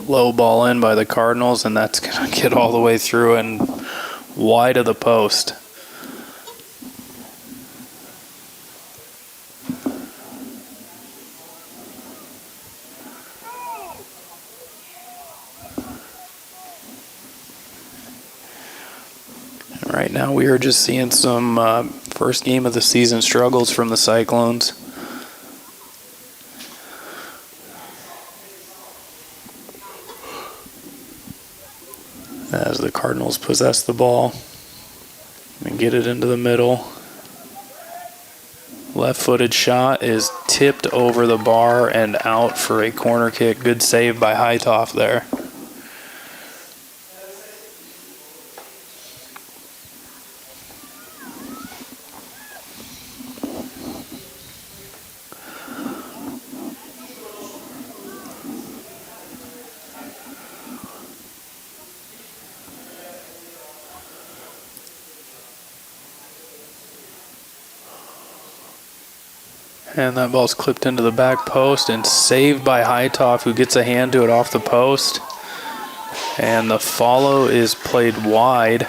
Low ball in by the Cardinals, and that's going to get all the way through and wide of the post. Right now we are just seeing some first game of the season struggles from the Cyclones. As the Cardinals possess the ball and get it into the middle. Left-footed shot is tipped over the bar and out for a corner kick. Good save by Heitoff there. And that ball's clipped into the back post and saved by Heitoff, who gets a hand to it off the post. And the follow is played wide.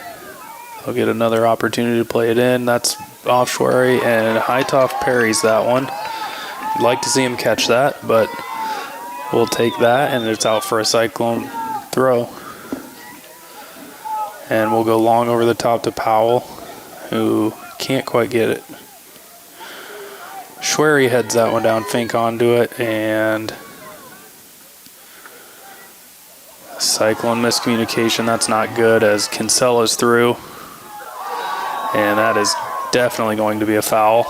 They'll get another opportunity to play it in. That's off Schwery, and Heitoff parries that one. I'd like to see him catch that, but we'll take that, and it's out for a Cyclone throw. And we'll go long over the top to Powell, who can't quite get it. Schwery heads that one down, Fink onto it, and Cyclone miscommunication. That's not good as Kinsella's through, and that is definitely going to be a foul.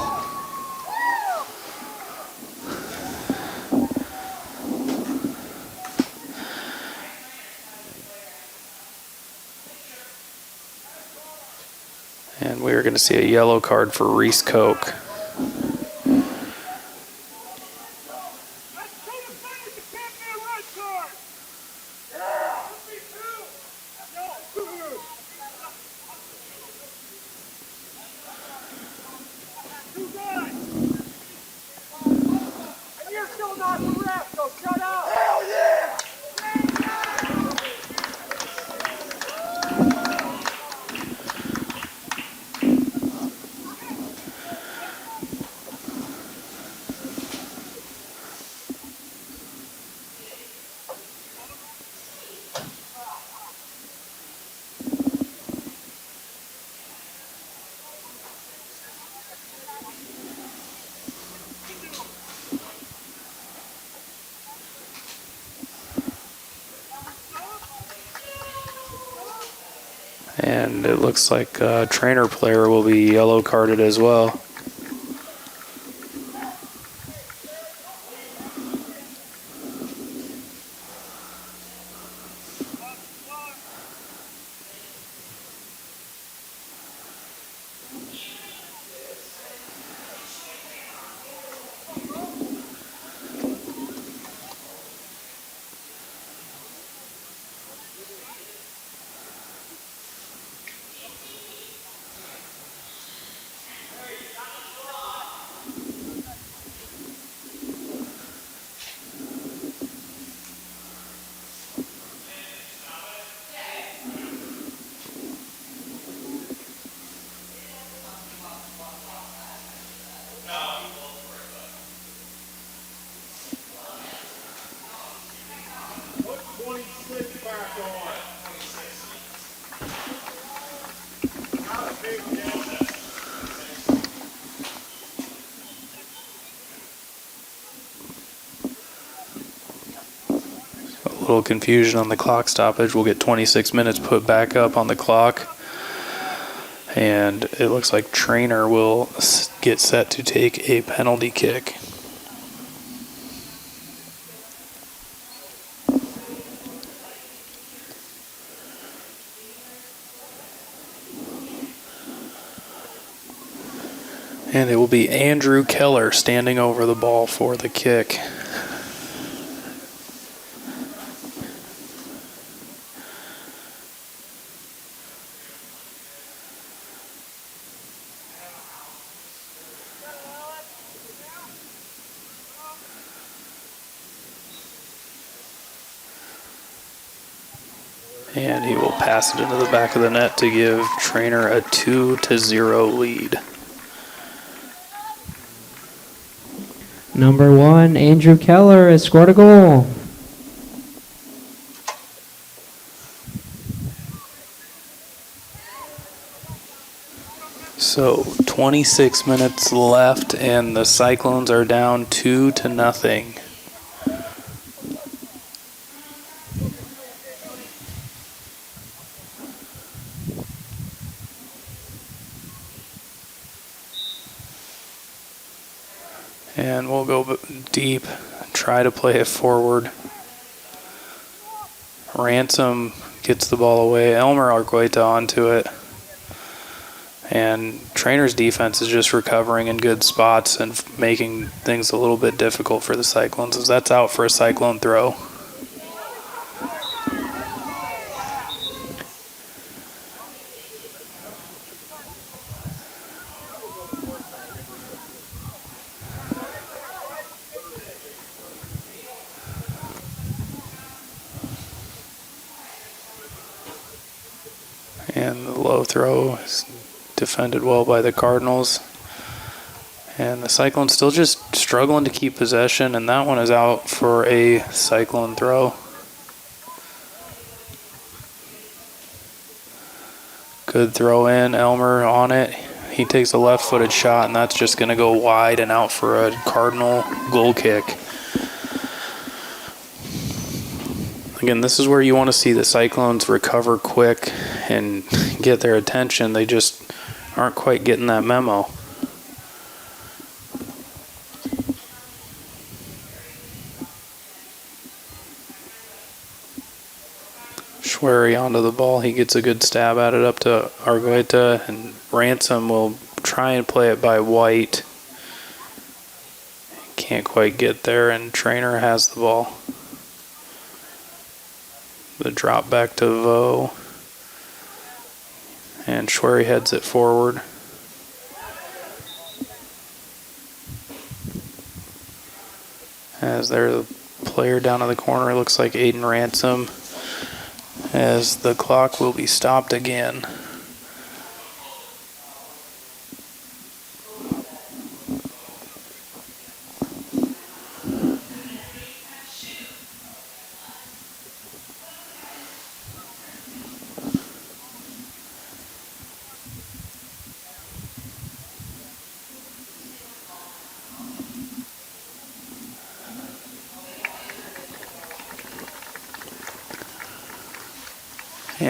And we are going to see a yellow card for Reese Koch. And it looks like a Treynor player will be yellow carded as well. A little confusion on the clock stoppage. We'll get 26 minutes put back up on the clock. And it looks like Treynor will get set to take a penalty kick. And it will be Andrew Keller standing over the ball for the kick. And he will pass it into the back of the net to give Treynor a 2-0 lead. Number 1, Andrew Keller has scored a goal. So 26 minutes left and the Cyclones are down 2-0. And we'll go deep, try to play it forward. Ransom gets the ball away. Elmer Argueta onto it. And Treynor's defense is just recovering in good spots and making things a little bit difficult for the Cyclones as that's out for a Cyclone throw. And the low throw is defended well by the Cardinals. And the Cyclones still just struggling to keep possession, and that one is out for a Cyclone throw. Good throw in, Elmer on it. He takes a left-footed shot, and that's just going to go wide and out for a Cardinal goal kick. Again, this is where you want to see the Cyclones recover quick and get their attention. They just aren't quite getting that memo. Schwery onto the ball. He gets a good stab at it up to Argueta, and Ransom will try and play it by White. Can't quite get there, and Treynor has the ball. The drop back to Vo. And Schwery heads it forward. As there's a player down in the corner, looks like Aiden Ransom. As the clock will be stopped again.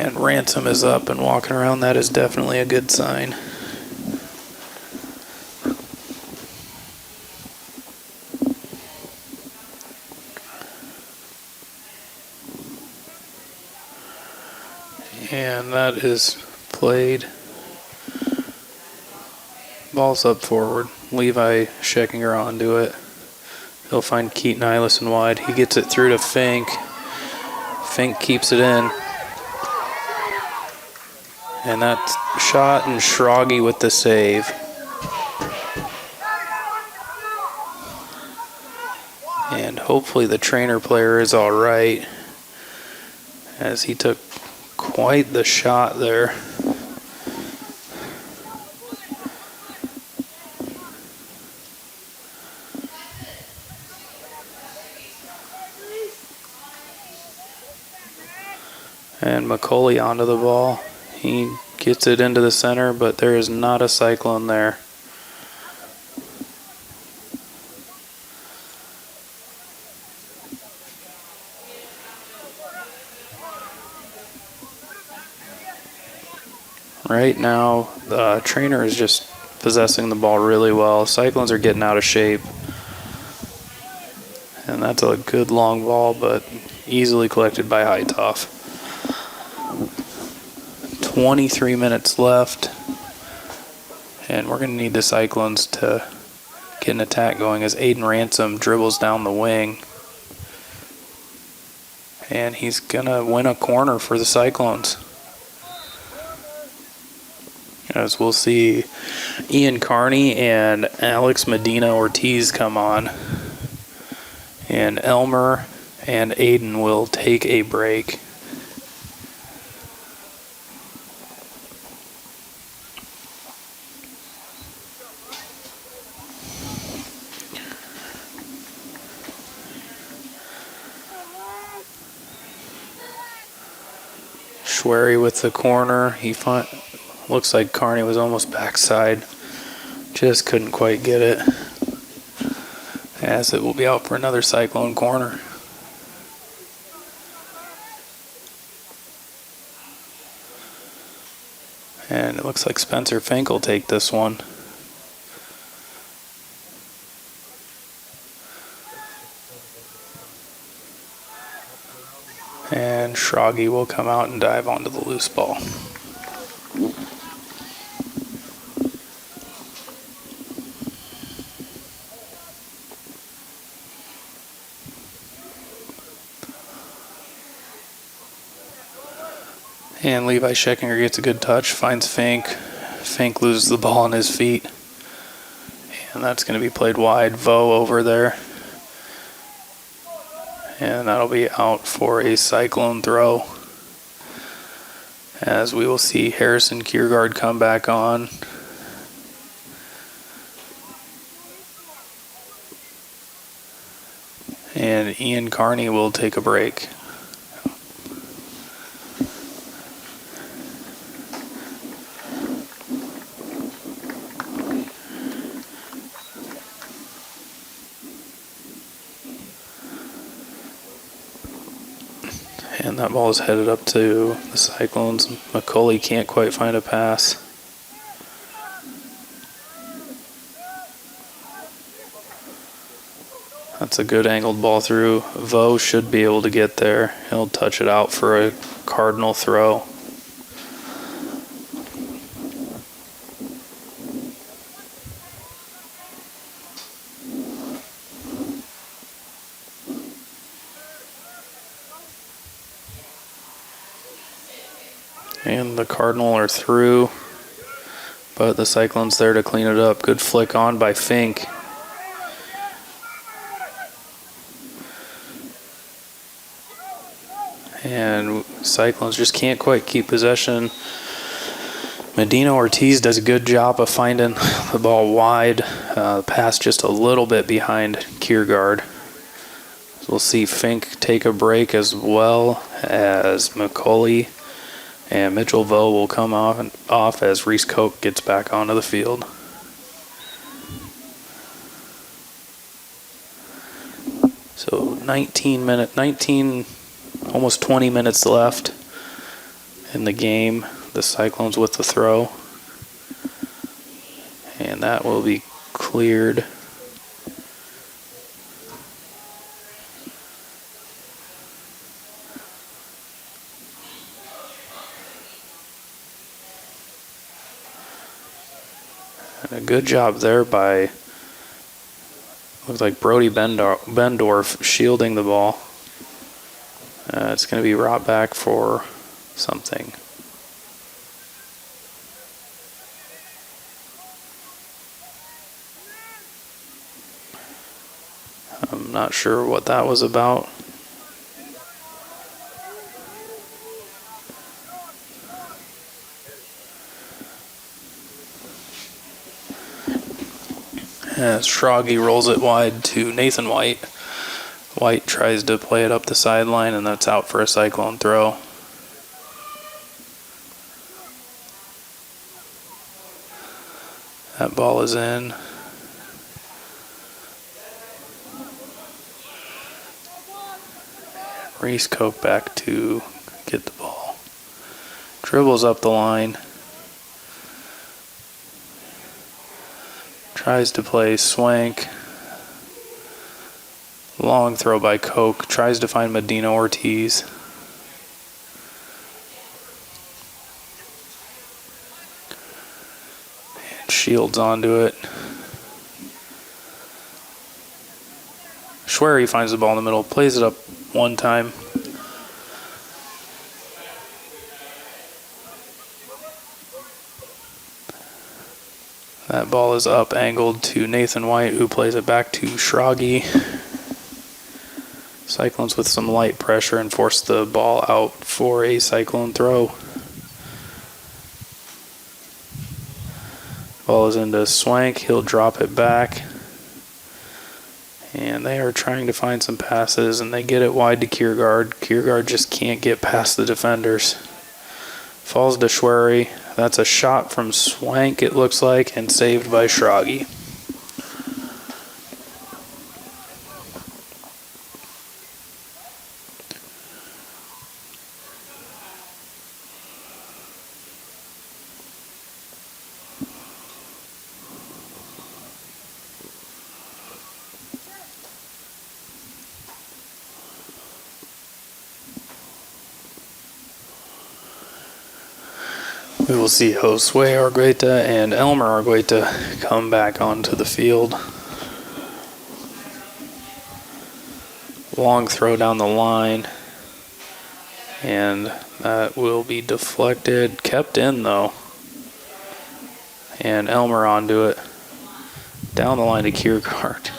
And Ransom is up and walking around. That is definitely a good sign. And that is played. Ball's up forward. Levi Scheckinger onto it. He'll find Keaton Eilison wide. He gets it through to Fink. Fink keeps it in. And that's shot, and Schrage with the save. And hopefully the Treynor player is all right, as he took quite the shot there. And McCauley onto the ball. He gets it into the center, but there is not a Cyclone there. Right now, Treynor is just possessing the ball really well. Cyclones are getting out of shape. And that's a good long ball, but easily collected by Heitoff. 23 minutes left, and we're going to need the Cyclones to get an attack going as Aiden Ransom dribbles down the wing, and he's going to win a corner for the Cyclones. As we'll see Ian Carney and Alex Medina Ortiz come on, and Elmer and Aiden will take a break. Schwery with the corner. Looks like Carney was almost backside. Just couldn't quite get it. As it will be out for another Cyclone corner. And it looks like Spencer Fink will take this one. And Schrage will come out and dive onto the loose ball. And Levi Scheckinger gets a good touch, finds Fink. Fink loses the ball on his feet. And that's going to be played wide. Vo over there. And that'll be out for a Cyclone throw. As we will see Harrison Kiergaard come back on. And Ian Carney will take a break. And that ball is headed up to the Cyclones. McCauley can't quite find a pass. That's a good angled ball through. Vo should be able to get there. He'll touch it out for a Cardinal throw. And the Cardinal are through, but the Cyclone's there to clean it up. Good flick on by Fink. And Cyclones just can't quite keep possession. Medina Ortiz does a good job of finding the ball wide. Pass just a little bit behind Kiergaard. So we'll see Fink take a break, as well as McCauley. And Mitchell Vo will come off as Reese Koch gets back onto the field. So 19, almost 20 minutes left. in the game. The Cyclones with the throw. And that will be cleared. And a good job there by, looks like Brody Bendorf shielding the ball. It's going to be brought back for something. I'm not sure what that was about. As Schroggy rolls it wide to Nathan White. White tries to play it up the sideline, and that's out for a Cyclone throw. That ball is in. Reese Koch back to get the ball. Dribbles up the line. Tries to play Swank. Long throw by Koch. Tries to find Medina Ortiz. And Shields onto it. Schwery finds the ball in the middle. Plays it up one time. That ball is up, angled to Nathan White, who plays it back to Schroggy. Cyclones with some light pressure and force the ball out for a Cyclone throw. Ball is into Swank. He'll drop it back. And they are trying to find some passes, and they get it wide to Kiergaard. Kiergaard just can't get past the defenders. Falls to Schwery. That's a shot from Swank, it looks like, and saved by Schroggy. We will see Josue Argueta and Elmer Argueta come back onto the field. Long throw down the line. And that will be deflected. Kept in though. And Elmer onto it. Down the line to Kiergaard.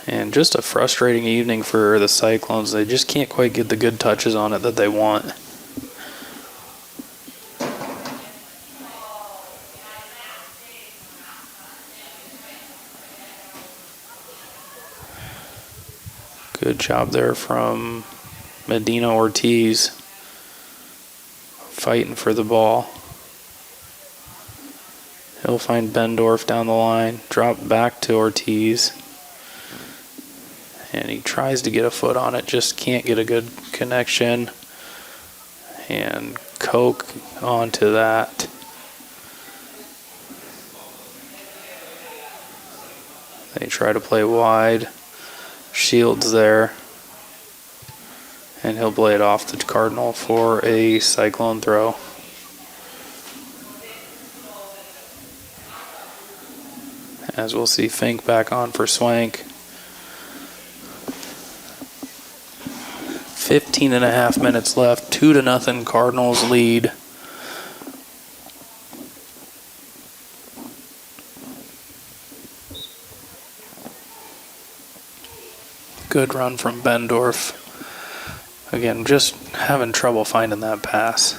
And just a frustrating evening for the Cyclones. They just can't quite get the good touches on it that they want. Good job there from Medina Ortiz. Fighting for the ball. He'll find Bendorf down the line. Drop back to Ortiz. And he tries to get a foot on it, just can't get a good connection. And Koch onto that. They try to play wide. Shields there. And he'll play it off the Cardinal for a Cyclone throw. As we'll see Fink back on for Swank. 15.5 minutes left. 2-0 Cardinals lead. Good run from Bendorf. Again, just having trouble finding that pass.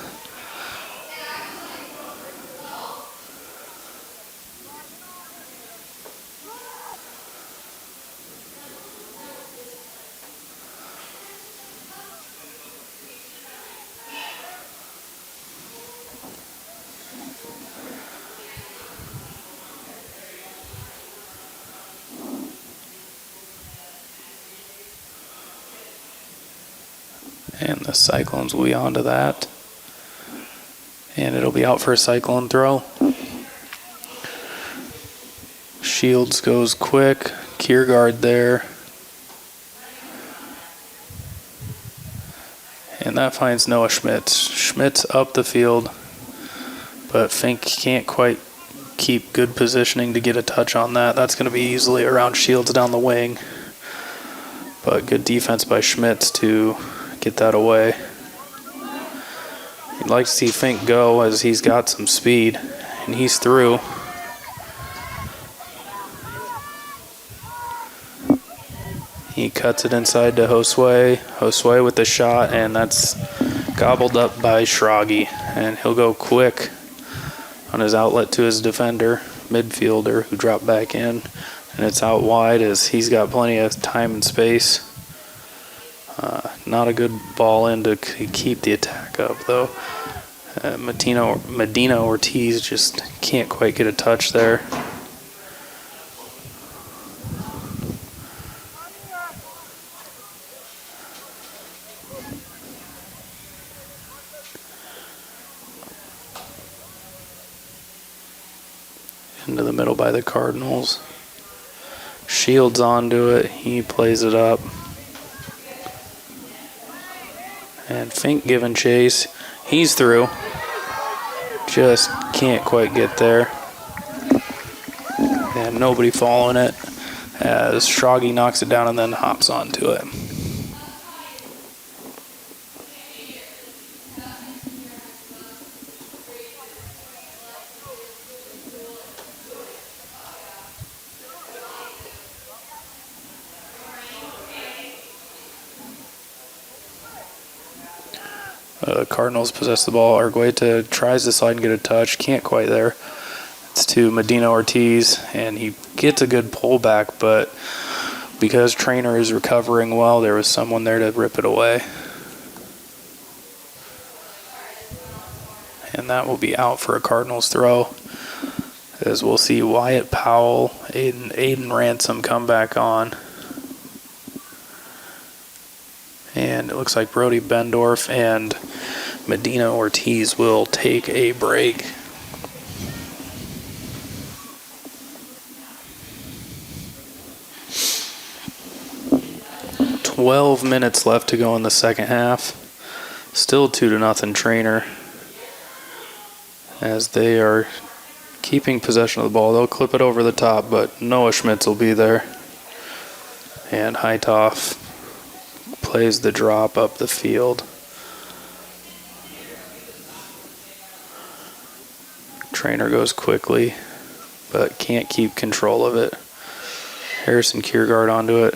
And the Cyclones will be onto that. And it'll be out for a Cyclone throw. Shields goes quick. Kiergaard there. And that finds Noah Schmitz. Schmitz up the field, but Fink can't quite keep good positioning to get a touch on that. That's going to be easily around Shields down the wing. But good defense by Schmitz to get that away. You'd like to see Fink go as he's got some speed, and he's through. He cuts it inside to Josue. Josue with the shot, and that's gobbled up by Schragi. And he'll go quick on his outlet to his defender, midfielder, who dropped back in. And it's out wide as he's got plenty of time and space. Not a good ball in to keep the attack up, though. Medina Ortiz just can't quite get a touch there. Into the middle by the Cardinals. Shields onto it. He plays it up. And Fink giving chase. He's through. Just can't quite get there. And nobody following it as Schragi knocks it down and then hops onto it. Cardinals possess the ball. Argueta tries to slide and get a touch. Can't quite there. It's to Medina Ortiz, and he gets a good pullback, but because Treynor is recovering well, there was someone there to rip it away. And that will be out for a Cardinals throw, as we'll see Wyatt Powell, Aiden Ransom come back on. And it looks like Brody Bendorf and Medina Ortiz will take a break. "12 minutes left to go in the second half. Still 2-0 Treynor, as they are keeping possession of the ball. They'll clip it over the top, but Noah Schmitz will be there. And Heitoff plays the drop up the field. Treynor goes quickly, but can't keep control of it. Harrison Kiergaard onto it.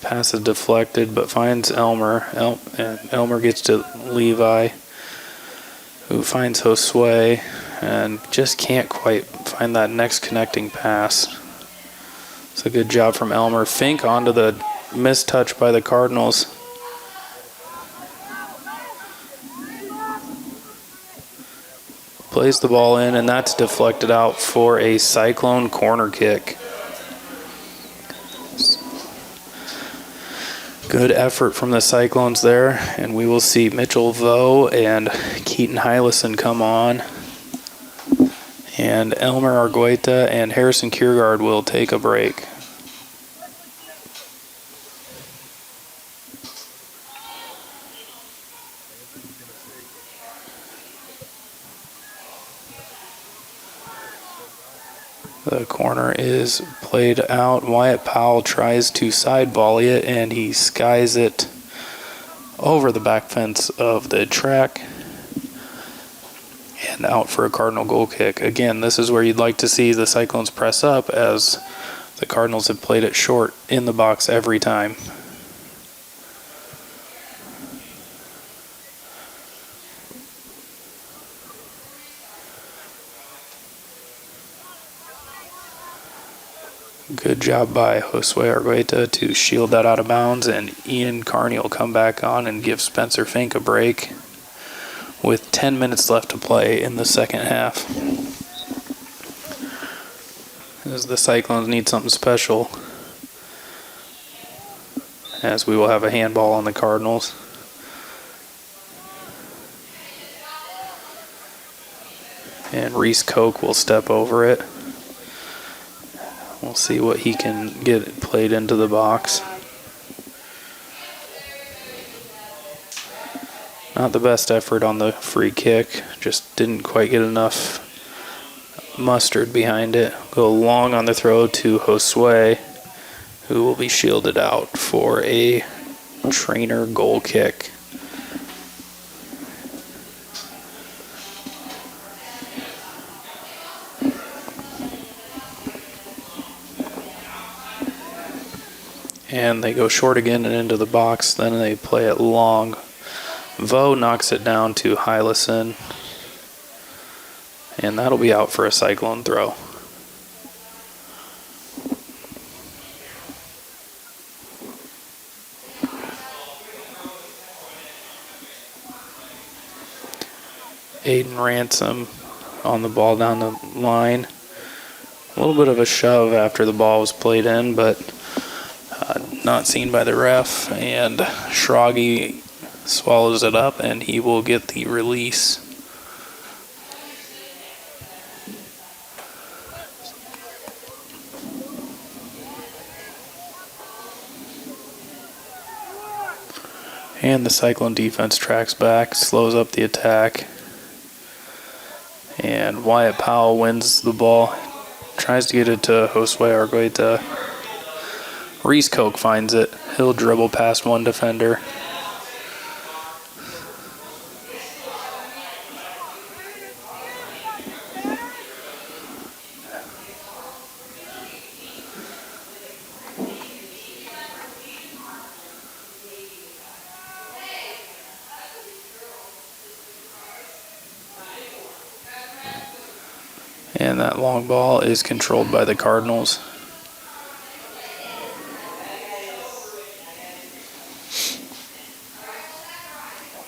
Pass is deflected, but finds Elmer. And Elmer gets to Levi, who finds Josue, and just can't quite find that next connecting pass. It's a good job from Elmer. Fink onto the missed touch by the Cardinals. Plays the ball in, and that's deflected out for a Cyclone corner kick. Good effort from the Cyclones there, and we will see Mitchell Vo and Keaton Hylison come on. And Elmer Argueta and Harrison Kiergaard will take a break. The corner is played out. Wyatt Powell tries to side volley it, and he skies it over the back fence of the track and out for a Cardinal goal kick. Again, this is where you'd like to see the Cyclones press up, as the Cardinals have played it short in the box every time. Good job by Josue Argueta to shield that out of bounds, and Ian Carney will come back on and give Spencer Fink a break with 10 minutes left to play in the second half. As the Cyclones need something special, as we will have a handball on the Cardinals. and Reese Koch will step over it. We'll see what he can get played into the box. Not the best effort on the free kick, just didn't quite get enough mustard behind it. Go long on the throw to Josue, who will be shielded out for a Treynor goal kick. And they go short again and into the box, then they play it long. Vo knocks it down to Hylison, and that'll be out for a Cyclone throw. Aiden Ransom on the ball down the line. A little bit of a shove after the ball was played in, but not seen by the ref, and Schragi swallows it up, and he will get the release. And the Cyclone defense tracks back, slows up the attack, and Wyatt Powell wins the ball, tries to get it to Josue Argueta. Reese Koch finds it. He'll dribble past one defender. And that long ball is controlled by the Cardinals.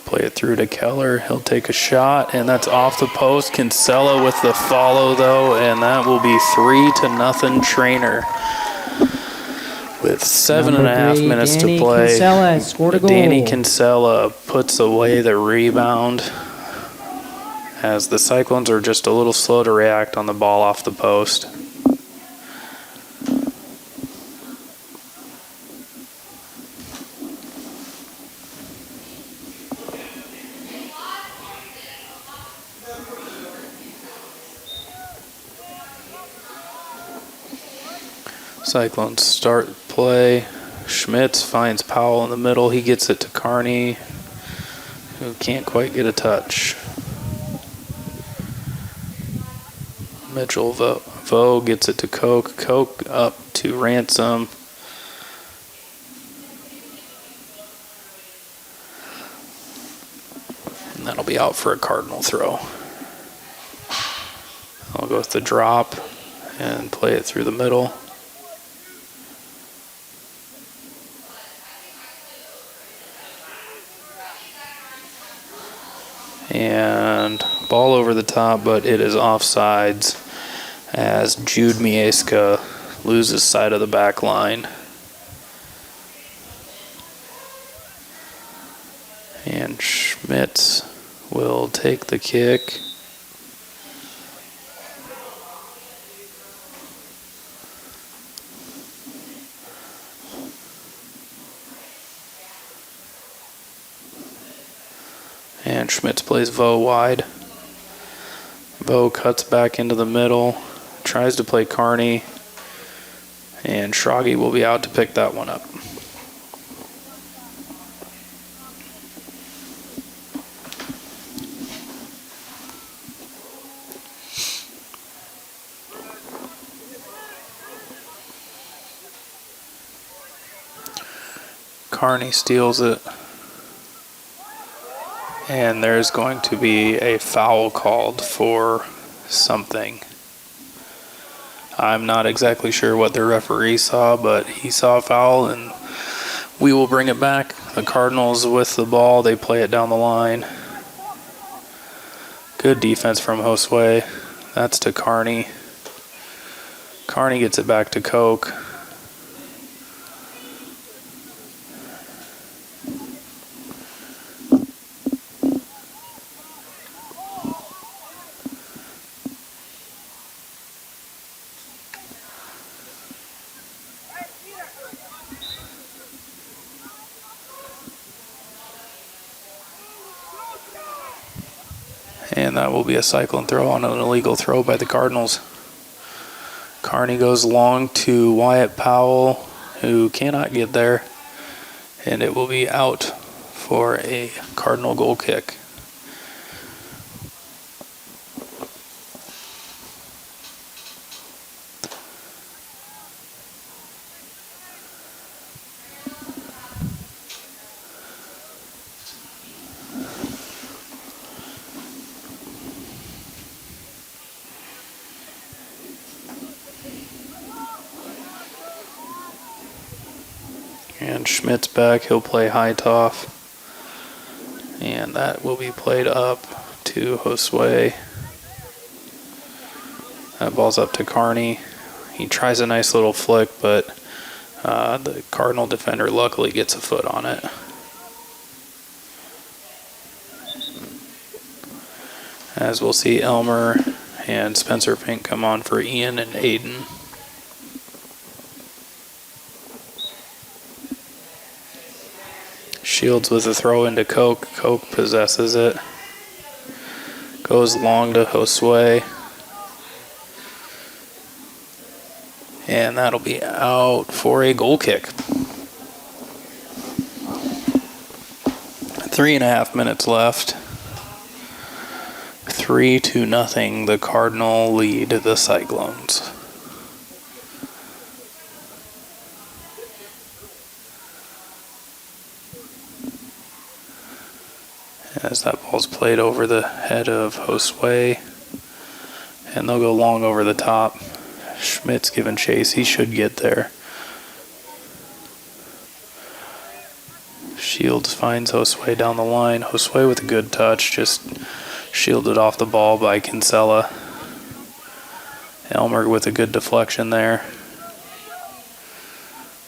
Play it through to Keller. He'll take a shot, and that's off the post. Kinsella with the follow, though, and that will be 3-0 Treynor. With 7.5 minutes to play, Kinsella scored a goal. Danny Kinsella puts away the rebound, as the Cyclones are just a little slow to react on the ball off the post. Cyclones start play. Schmitz finds Powell in the middle. He gets it to Carney, who can't quite get a touch. Mitchell Vo gets it to Koch. Koch up to Ransom. And that'll be out for a Cardinal throw. I'll go with the drop and play it through the middle. And ball over the top, but it is offsides as Jude Mieska loses sight of the back line. And Schmitz will take the kick. And Schmitz plays Vo wide. Vo cuts back into the middle, tries to play Carney, and Schragi will be out to pick that one up. Carney steals it. And there's going to be a foul called for something. I'm not exactly sure what the referee saw, but he saw a foul, and we will bring it back. The Cardinals with the ball, they play it down the line. Good defense from Josue. That's to Carney. Carney gets it back to Koch. And that will be a Cyclone throw on an illegal throw by the Cardinals. Carney goes long to Wyatt Powell, who cannot get there. And it will be out for a Cardinal goal kick. And Schmidt's back, he'll play Hightoff. And that will be played up to Josue. That ball's up to Carney. He tries a nice little flick, but the Cardinal defender luckily gets a foot on it. As we'll see Elmer and Spencer Fink come on for Ian and Aiden. Shields with a throw into Koch. Koch possesses it. Goes long to Josue. And that'll be out for a goal kick. 3.5 minutes left. 3-0, the Cardinal lead the Cyclones. As that ball's played over the head of Josue. And they'll go long over the top. Schmidt's giving chase. He should get there. Shields finds Josue down the line. Josue with a good touch. Just shielded off the ball by Kinsella. Elmer with a good deflection there.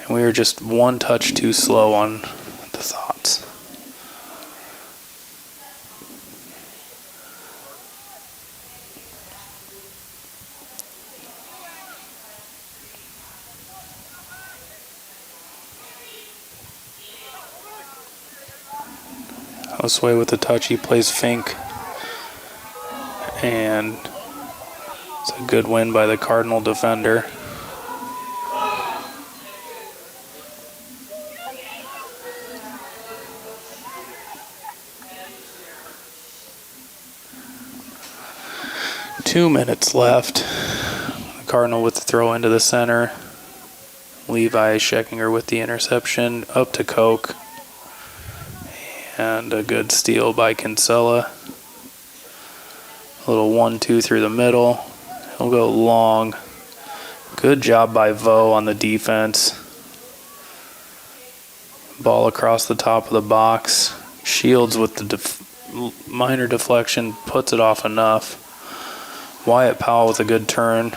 And we were just one touch too slow on the thoughts. Josue with the touch, he plays Fink. And it's a good win by the Cardinal defender. Two minutes left. The Cardinal with the throw into the center. Levi Scheckinger with the interception up to Koch. And a good steal by Kinsella. A little 1-2 through the middle. He'll go long. Good job by Vo on the defense. Ball across the top of the box. Shields with the minor deflection puts it off enough. Wyatt Powell with a good turn.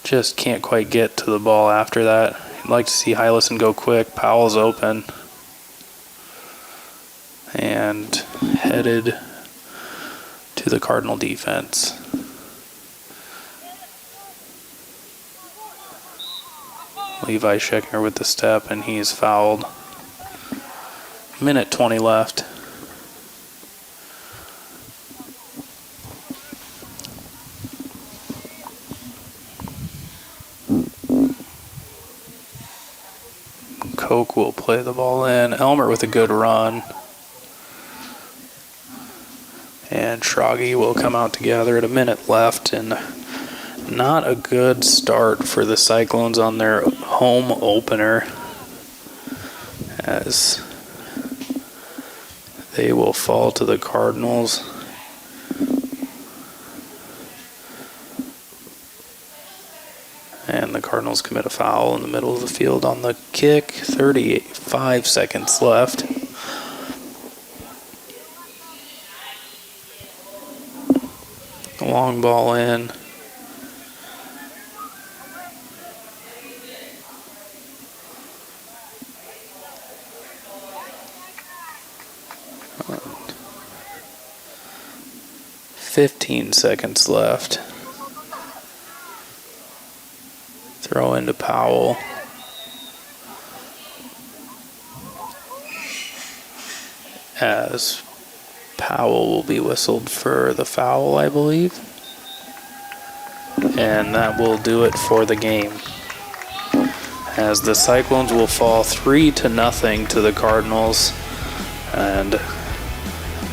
Just can't quite get to the ball after that. I'd like to see Hylison go quick. Powell's open. And headed to the Cardinal defense. Levi Scheckinger with the step, and he's fouled. Minute 20 left. Koch will play the ball in. Elmer with a good run. And Schrage will come out together at a minute left, and not a good start for the Cyclones on their home opener, as they will fall to the Cardinals. And the Cardinals commit a foul in the middle of the field on the kick. 35 seconds left. Long ball in. And 15 seconds left. Throw into Powell. As Powell will be whistled for the foul, I believe. And that will do it for the game, as the Cyclones will fall 3-0 to the Cardinals. And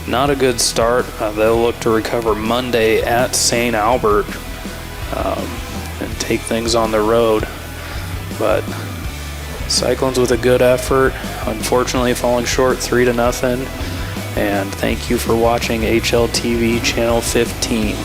not a good start. They'll look to recover Monday at St. Albert and take things on the road. But Cyclones with a good effort, unfortunately falling short 3-0. And thank you for watching HLTV Channel 15.